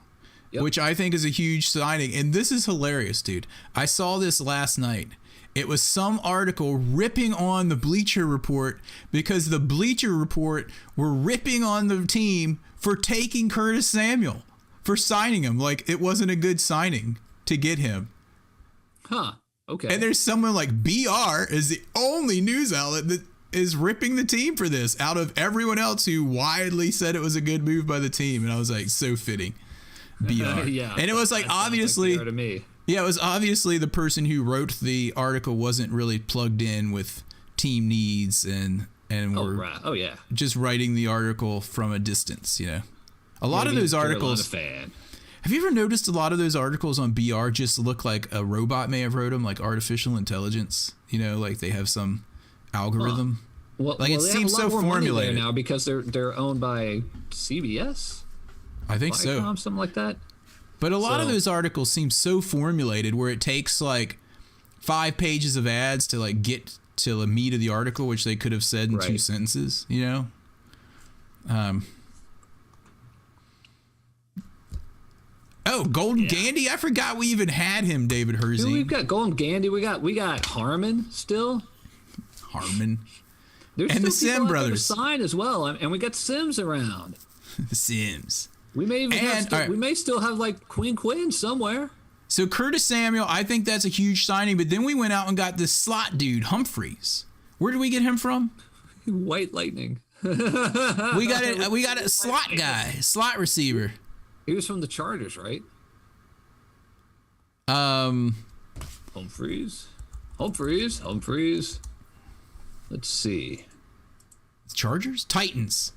which I think is a huge signing. And this is hilarious, dude. I saw this last night. It was some article ripping on the Bleacher Report because the Bleacher Report were ripping on the team for taking Curtis Samuel, for signing him. Like, it wasn't a good signing to get him. Huh. Okay. And there's someone like BR is the only news outlet that is ripping the team for this out of everyone else who widely said it was a good move by the team. And I was like, so fitting. BR. Yeah. And it was like, obviously, like BR to me. Yeah, it was obviously the person who wrote the article wasn't really plugged in with team needs and were just writing the article from a distance, you know. A lot of those articles. Have you ever noticed a lot of those articles on BR just look like a robot may have wrote them, like artificial intelligence? You know, like they have some algorithm. Well, like it seems so formulated now because they're owned by CBS. I think so. Something like that. But a lot of those articles seem so formulated where it takes like 5 pages of ads to like get to the meat of the article, which they could have said in 2 sentences, you know? Golden Gandy. I forgot we even had him, David Herzing. Dude, we've got Golden Gandy. We got Harmon still. There's and the still Sim brothers sign as well, and we got Sims around. The Sims. We may even we may still have like Quinn somewhere. So Curtis Samuel, I think that's a huge signing. But then we went out and got this slot dude, Humphreys. Where did we get him from? White Lightning. We got a slot guy, slot receiver. He was from the Chargers, right? Humphreys. Let's see. Chargers? Titans.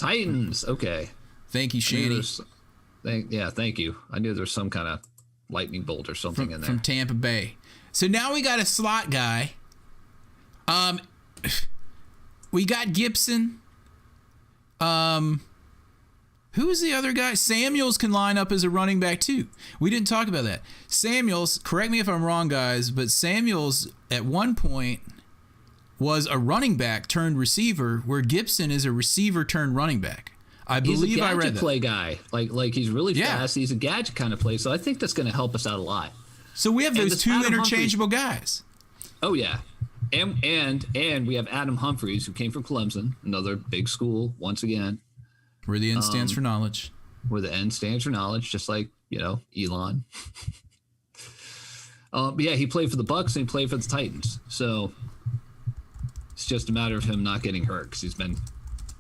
Okay. Thank you, Shanny. Thank you. I knew there was some kind of lightning bolt or something in there. From Tampa Bay. So now we got a slot guy. We got Gibson. Who is the other guy? Samuels can line up as a running back too. We didn't talk about that. Samuels, correct me if I'm wrong, guys, but Samuels at one point was a running back turned receiver, where Gibson is a receiver turned running back. I believe I read that. He's a gadget play guy. Like he's really fast. He's a gadget kind of play. So I think that's going to help us out a lot. So we have those 2 interchangeable guys. Oh yeah, and we have Adam Humphreys, who came from Clemson, another big school once again. Where the N stands for knowledge. Where the N stands for knowledge, just like, Elon. But yeah, he played for the Bucks and he played for the Titans. So it's just a matter of him not getting hurt because he's been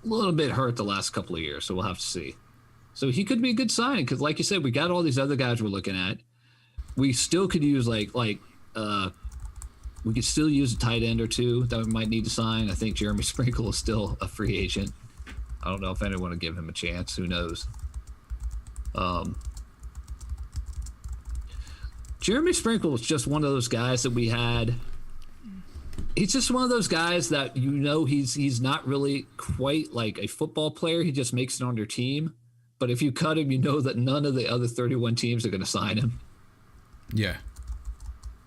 a little bit hurt the last couple of years. So we'll have to see. So he could be a good signing because, like you said, we got all these other guys we're looking at. We still could use like We could still use a tight end or two that we might need to sign. I think Jeremy Sprinkle is still a free agent. I don't know if anyone will give him a chance. Who knows? Jeremy Sprinkle is just one of those guys that we had. He's just one of those guys that he's not really quite like a football player. He just makes it on your team. But if you cut him, you know that none of the other 31 teams are going to sign him. Yeah.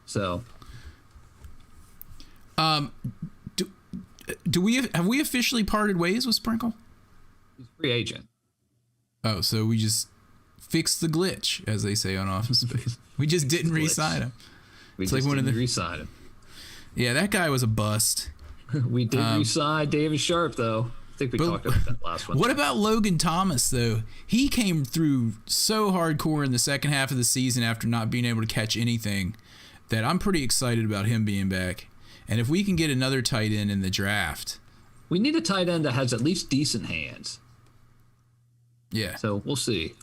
So, have we officially parted ways with Sprinkle? he's a free agent. Oh, so we just fixed the glitch, as they say on Office Space. We just didn't re-sign him. We just didn't re-sign him. Yeah, that guy was a bust. We did re-sign David Sharp, though. I think we talked about that last one. What about Logan Thomas, though? He came through so hardcore in the second half of the season after not being able to catch anything that I'm pretty excited about him being back. And if we can get another tight end in the draft. We need a tight end that has at least decent hands. Yeah. So we'll see.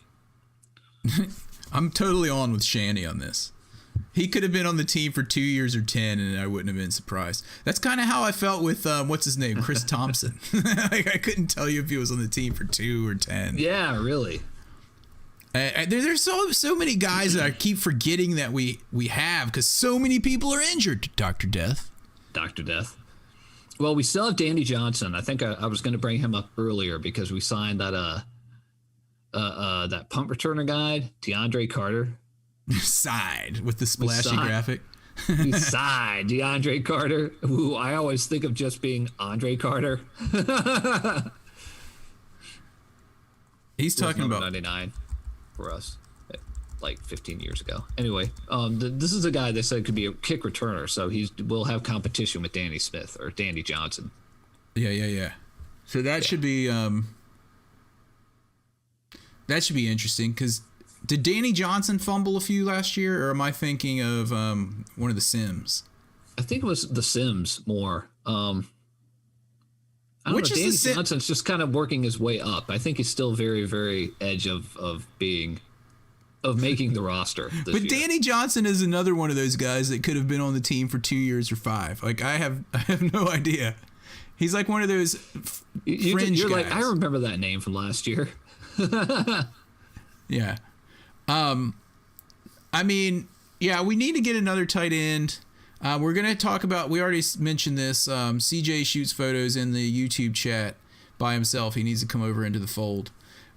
I'm totally on with Shanny on this. He could have been on the team for 2 years or 10, and I wouldn't have been surprised. That's kind of how I felt with, what's his name, Chris Thompson. Like, I couldn't tell you if he was on the team for 2 or 10. Yeah, really. There's so many guys that I keep forgetting that we have because so many people are injured, Dr. Death. Dr. Death. Well, we still have Danny Johnson. I think I was going to bring him up earlier because we signed that punt returner guy, DeAndre Carter. Side with the splashy graphic. We signed DeAndre Carter, who I always think of just being Andre Carter. He's talking about 99 for us, like 15 years ago. Anyway, this is a guy they said could be a kick returner, so we'll have competition with Danny Smith or Danny Johnson. Yeah. So that should be interesting because. Did Danny Johnson fumble a few last year, or am I thinking of one of the Sims? I think it was the Sims more. Danny Johnson's just kind of working his way up. I think he's still very, very edge of making the roster. But year. Danny Johnson is another one of those guys that could have been on the team for 2 years or 5. Like I have no idea. He's like one of those fringe you're guys. Like, I remember that name from last year. Yeah. I mean, yeah, we need to get another tight end. We're going to talk about, we already mentioned this, CJ shoots photos in the YouTube chat by himself. He needs to come over into the fold.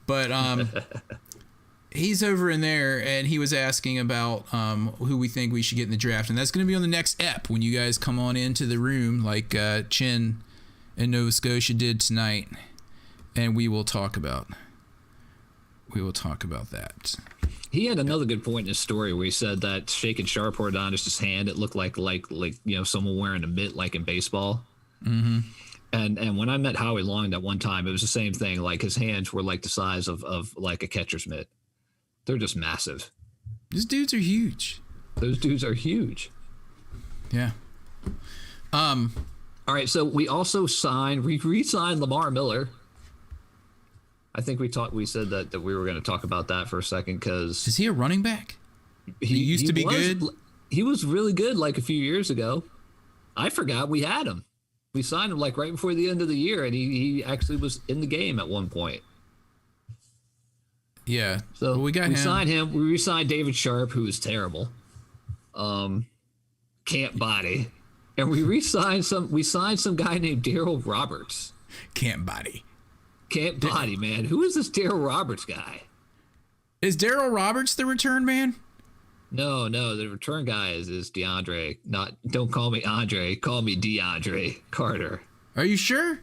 But he's over in there, and he was asking about who we think we should get in the draft. And that's going to be on the next ep when you guys come on into the room like Chin and Nova Scotia did tonight. And we will talk about that. He had another good point in his story where he said that shaking Sharp Ordonez's hand, it looked like someone wearing a mitt like in baseball. Mm-hmm. And when I met Howie Long that one time, it was the same thing. Like his hands were like the size of like a catcher's mitt. They're just massive. These dudes are huge. Those dudes are huge. Yeah. All right. So we also re-signed Lamar Miller. I think we said that we were going to talk about that for a second because is he a running back? He used to be good. He was really good like a few years ago. I forgot we had him. We signed him like right before the end of the year, and he actually was in the game at one point. Yeah. So we signed him. We re-signed David Sharp, who is terrible. Can't body. And we signed some guy named Daryl Roberts. Can't body, man. Who is this Daryl Roberts guy? Is Daryl Roberts the return man? No. The return guy is DeAndre. Don't call me Andre. Call me DeAndre Carter. Are you sure?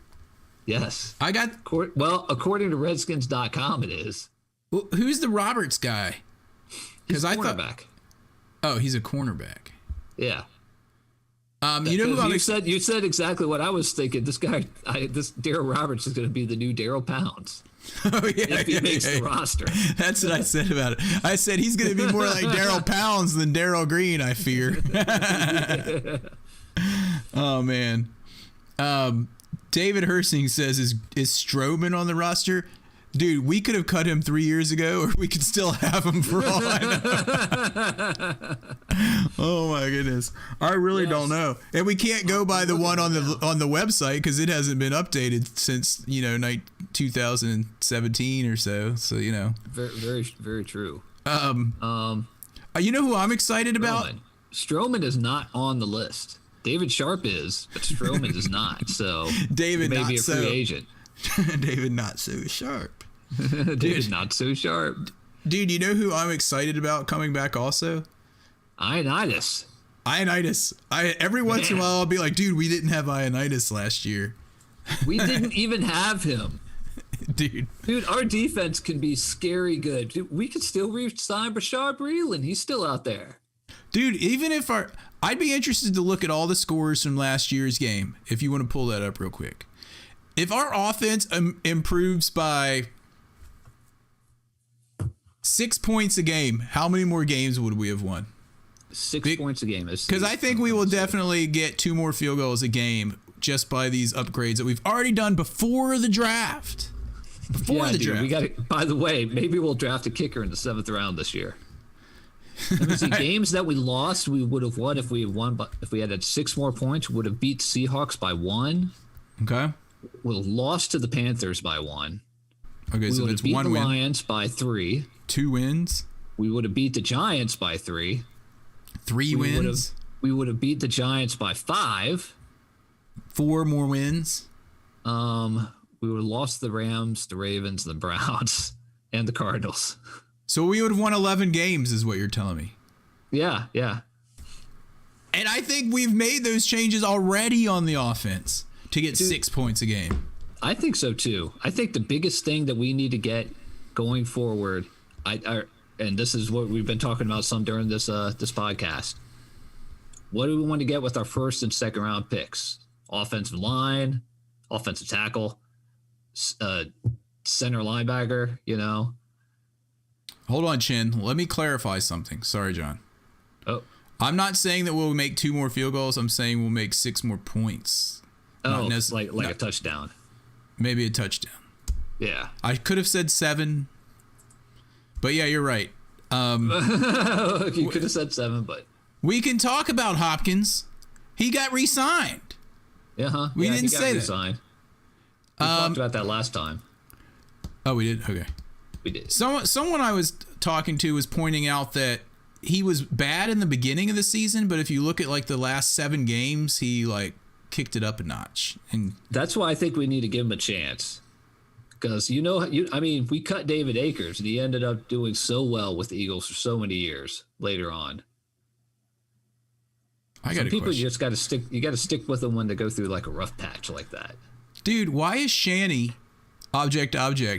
Yes. According to Redskins.com, it is. Well, who's the Roberts guy? He's a cornerback. Oh, he's a cornerback. Yeah. You know who you said exactly what I was thinking. This Daryl Roberts is going to be the new Daryl Pounds. Oh yeah, if he makes the roster. That's what I said about it. I said he's going to be more like Daryl Pounds than Daryl Green, I fear. Oh man. David Hersing says is Strowman on the roster? Dude, we could have cut him 3 years ago, or we could still have him for all I know. Oh my goodness. I really don't know. And we can't go by the one on the website because it hasn't been updated since, 2017 or so. So, Very, very, very true. you know who I'm excited about? Stroman is not on the list. David Sharp is, but Stroman is not. So David he may not be a so free agent. David not so sharp. David not so sharp. Dude, you know who I'm excited about coming back also? Ioannidis. Every once in a while I'll be like, dude, we didn't have Ioannidis last year. We didn't even have him. Dude, our defense can be scary good. Dude, we could still re-sign Bashar Breeland. He's still out there. Dude, even if I'd be interested to look at all the scores from last year's game, if you want to pull that up real quick. If our offense improves by 6 points a game, how many more games would we have won? 6 points a game. Because I think we will definitely get 2 more field goals a game just by these upgrades that we've already done before the draft. We got it. By the way, maybe we'll draft a kicker in the 7th round this year. Let me see. Games that we lost, we would have won if we had won. But if we had 6 more points, we would have beat Seahawks by 1. Okay. We lost to the Panthers by 1. Okay, so that's beat 1 the win. Lions by 3. 2 wins. We would have beat the Giants by 3. 3 wins. We would have beat the Giants by 5. 4 more wins. We would have lost the Rams, the Ravens, the Browns, and the Cardinals. So we would have won 11 games is what you're telling me. Yeah. And I think we've made those changes already on the offense to get 6 points a game. I think so too. I think the biggest thing that we need to get going forward, and this is what we've been talking about some during this podcast. What do we want to get with our first and second round picks? Offensive line, offensive tackle, center linebacker, Hold on, Chin. Let me clarify something. Sorry, John. Oh. I'm not saying that we'll make 2 more field goals. I'm saying we'll make 6 more points. Like a touchdown. Maybe a touchdown. Yeah. I could have said 7. But yeah, you're right. You could have said 7, but we can talk about Hopkins. He got re-signed. We didn't say that. We talked about that last time. Oh, we did? Okay. We did. Someone I was talking to was pointing out that he was bad in the beginning of the season, but if you look at the last 7 games, he kicked it up a notch. And that's why I think we need to give him a chance. Because we cut David Akers, and he ended up doing so well with the Eagles for so many years later on. Some people you just got to stick. You got to stick with them when they go through a rough patch like that. Dude, why is Shanny object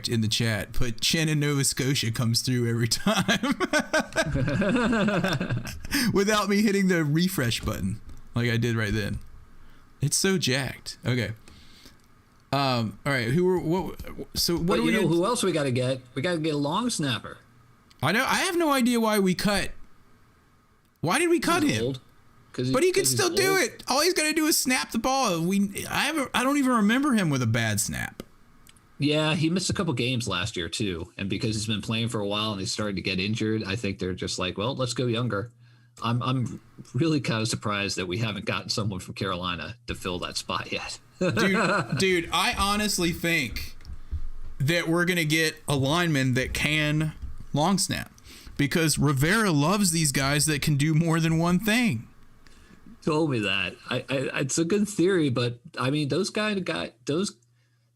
in the chat? But Chen in Nova Scotia comes through every time without me hitting the refresh button like I did right then. It's so jacked. Okay. All right. What do we know? Who else we got to get? We got to get a long snapper. I know. I have no idea why we cut. Why did we cut him? Old. But he can still do it. All he's got to do is snap the ball. I don't even remember him with a bad snap. Yeah, he missed a couple games last year too, and because he's been playing for a while and he's starting to get injured, I think they're just like, well, let's go younger. I'm really kind of surprised that we haven't gotten someone from Carolina to fill that spot yet. Dude, I honestly think that we're gonna get a lineman that can long snap because Rivera loves these guys that can do more than one thing. Told me that. It's a good theory, but I mean, those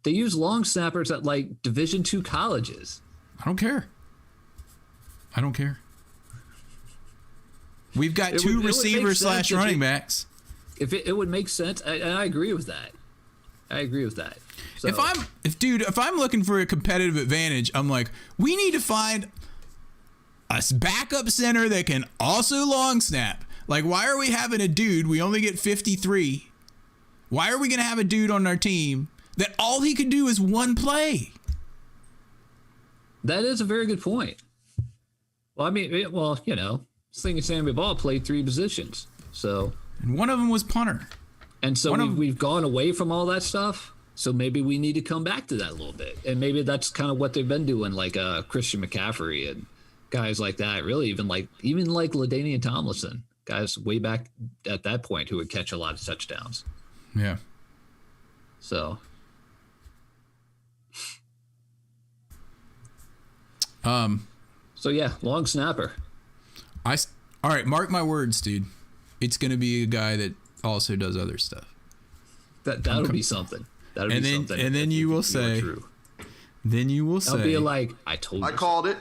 they use long snappers at Division II colleges. I don't care. We've got 2 receivers / running backs. If it would make sense, and I agree with that. So, If I'm looking for a competitive advantage, I'm like, we need to find a backup center that can also long snap. Why are we having a dude? We only get 53. Why are we going to have a dude on our team that all he could do is one play? That is a very good point. Well, I mean, Sling and Sammy Ball played 3 positions. So, and one of them was punter. And so we've gone away from all that stuff. So maybe we need to come back to that a little bit. And maybe that's kind of what they've been doing, Christian McCaffrey and guys like that. Really, even LaDainian Tomlinson. guys way back at that point who would catch a lot of touchdowns. Yeah. So. So yeah, long snapper. All right, mark my words, dude. It's going to be a guy that also does other stuff. That'll be something. That'll And be then something. and then you will say. Then you will I'll say. be like, I told you. I called it.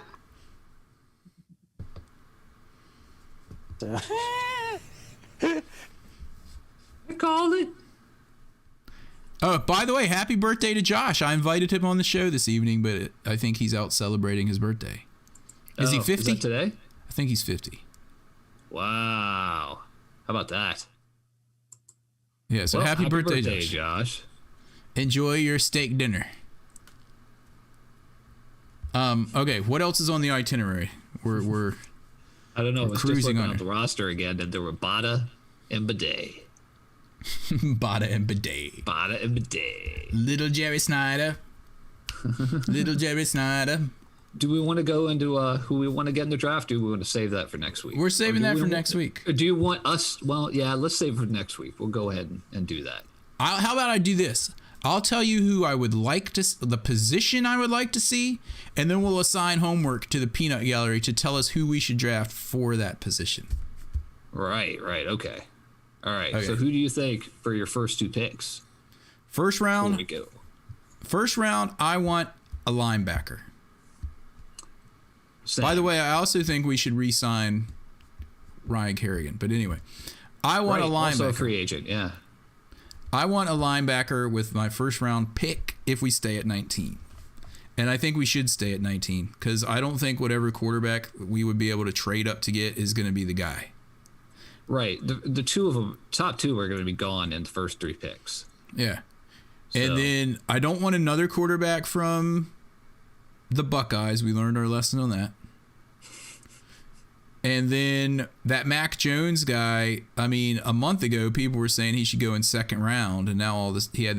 I called it. Oh, by the way, happy birthday to Josh. I invited him on the show this evening, but I think he's out celebrating his birthday. Is he 50? Is that today? I think he's 50. Wow. How about that? Yeah, so Well, happy birthday, Josh. Josh. Enjoy your steak dinner. Okay, what else is on the itinerary? We're I don't know. I was just cruising looking on at it. the roster again, and there were Bada and Bidet. Bada and Bidet. Bada and Bidet. Little Jerry Snyder. Little Jerry Snyder. Do we want to go into who we want to get in the draft? Do we want to save that for next week? We're saving Or that do for we next week. Or do you want us? Well, yeah, let's save it for next week. We'll go ahead and do that. How about I do this? I'll tell you who I would like to, the position I would like to see, and then we'll assign homework to the peanut gallery to tell us who we should draft for that position. Right. Okay. All right. Okay. So who do you think for your first two picks? First Here round, we go. I want a linebacker. Sam. By the way, I also think we should re-sign Ryan Kerrigan. But anyway, I want a linebacker. Also a free agent. Yeah. I want a linebacker with my first round pick if we stay at 19. And I think we should stay at 19 because I don't think whatever quarterback we would be able to trade up to get is going to be the guy. Right. The two of them, top two, are going to be gone in the first three picks. Yeah. So- And then I don't want another quarterback from the Buckeyes. We learned our lesson on that. And then that Mac Jones guy, I mean, a month ago, people were saying he should go in second round. And now all this, he had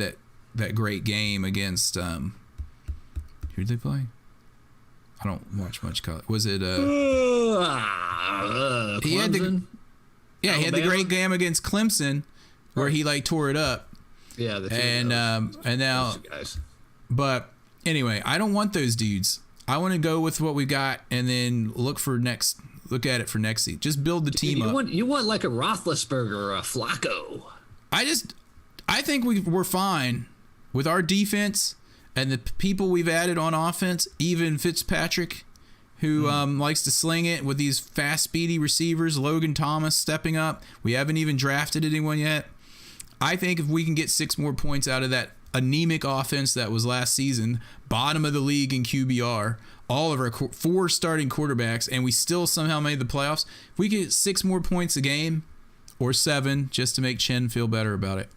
that great game against, who did they play? I don't watch much college. Was it, he had Clemson? he had the Alabama? great game against Clemson where he like tore it up. Yeah. The two And, of those- and now, those two guys. but anyway, I don't want those dudes. I want to go with what we got and then look at it for next season. Just build the team up. You want like a Roethlisberger or a Flacco. I think we're fine with our defense and the people we've added on offense, even Fitzpatrick, who likes to sling it with these fast, speedy receivers, Logan Thomas stepping up. We haven't even drafted anyone yet. I think if we can get 6 more points out of that anemic offense that was last season, bottom of the league in QBR, all of our 4 starting quarterbacks, and we still somehow made the playoffs, if we get 6 more points a game, or 7, just to make Chen feel better about it,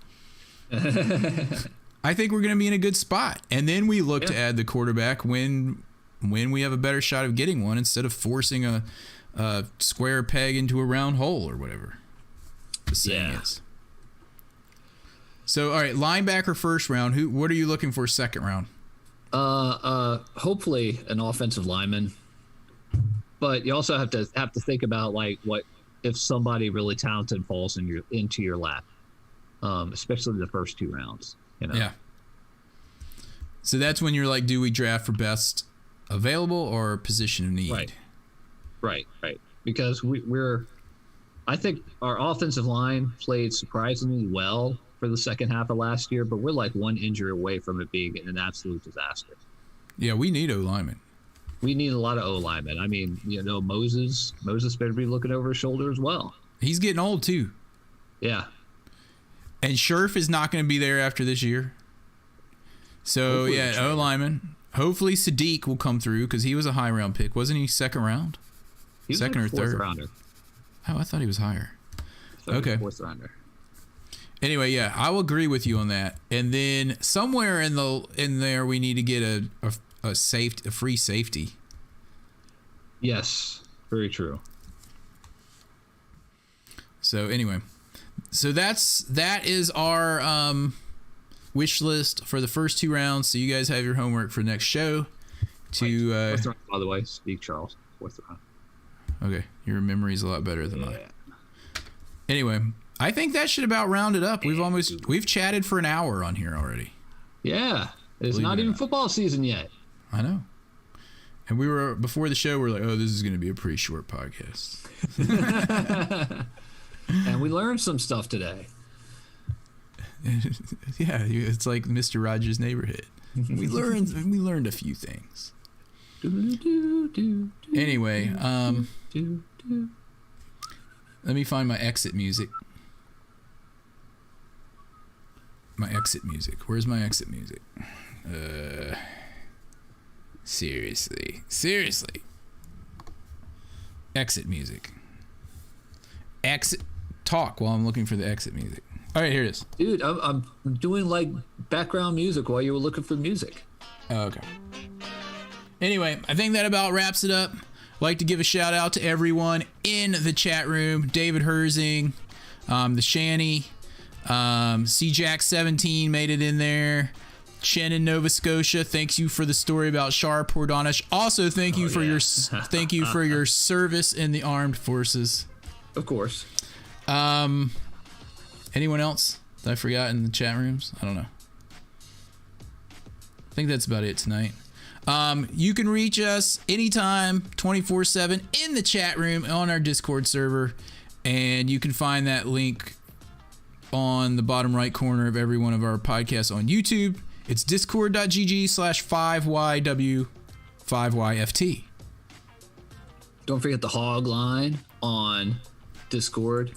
I think we're going to be in a good spot. And then we look to add the quarterback when we have a better shot of getting one instead of forcing a square peg into a round hole or whatever the saying is. So, all right, linebacker first round. What are you looking for second round? Hopefully an offensive lineman, but you also have to think about like what if somebody really talented falls into your lap, especially the first 2 rounds. You know? Yeah. So that's when you're like, do we draft for best available or position of need? Right. Because I think our offensive line played surprisingly well for the second half of last year, but we're like one injury away from it being an absolute disaster. Yeah, we need O-linemen. We need a lot of O-linemen. I mean, Moses better be looking over his shoulder as well. He's getting old too. Yeah. And Scherf is not going to be there after this year. So, Hopefully yeah, O-lineman. Hopefully Sadiq will come through because he was a high round pick. Wasn't he second round? He's Second like or fourth third? rounder. Oh, I thought he was higher. Okay. Fourth rounder. Anyway, yeah, I will agree with you on that. And then somewhere in there we need to get a free safety. Yes, very true. So anyway, that is our wish list for the first 2 rounds. So you guys have your homework for next show. Fourth round, by the way, speak Charles. Fourth round. Okay, your memory's a lot better than mine. Anyway, I think that should about round it up. We've chatted for an hour on here already. Yeah. It's Believe not it or even not. football season yet. I know. And we were, before the show, we were like, oh, this is going to be a pretty short podcast. And we learned some stuff today. Yeah, it's like Mr. Rogers' Neighborhood. We learned a few things. Anyway, let me find my exit music. My exit music. Where's my exit music? Seriously. Exit music. Exit. Talk while I'm looking for the exit music. All right, here it is. Dude, I'm doing like background music while you were looking for music. Oh, okay. Anyway, I think that about wraps it up. I'd like to give a shout out to everyone in the chat room. David Herzing, the Shanny, CJack17 made it in there. Chen in Nova Scotia, thanks you for the story about Shar Pordanish. Also, thank you for your service in the armed forces. Of course. Anyone else that I forgot in the chat rooms? I don't know. I think that's about it tonight. You can reach us anytime, 24/7 in the chat room on our Discord server, and you can find that link on the bottom right corner of every one of our podcasts on YouTube. It's discord.gg/5YW5YFT. Don't forget the hog line on Discord.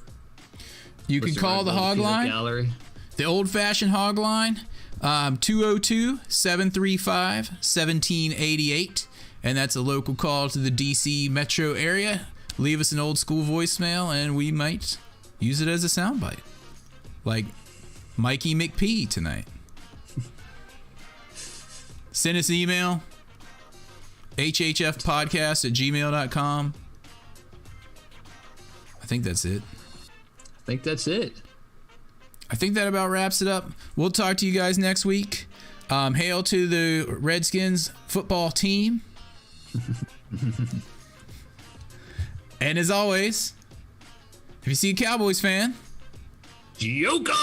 You can call the hog line, Gallery. the old-fashioned hog line, 202-735-1788, and that's a local call to the DC metro area. Leave us an old school voicemail, and we might use it as a soundbite, like Mikey McP tonight. Send us an email, hhfpodcast@gmail.com. I think that's it. I think that's it. I think that about wraps it up. We'll talk to you guys next week. Hail to the Redskins football team. And as always, if you see a Cowboys fan, Yoko!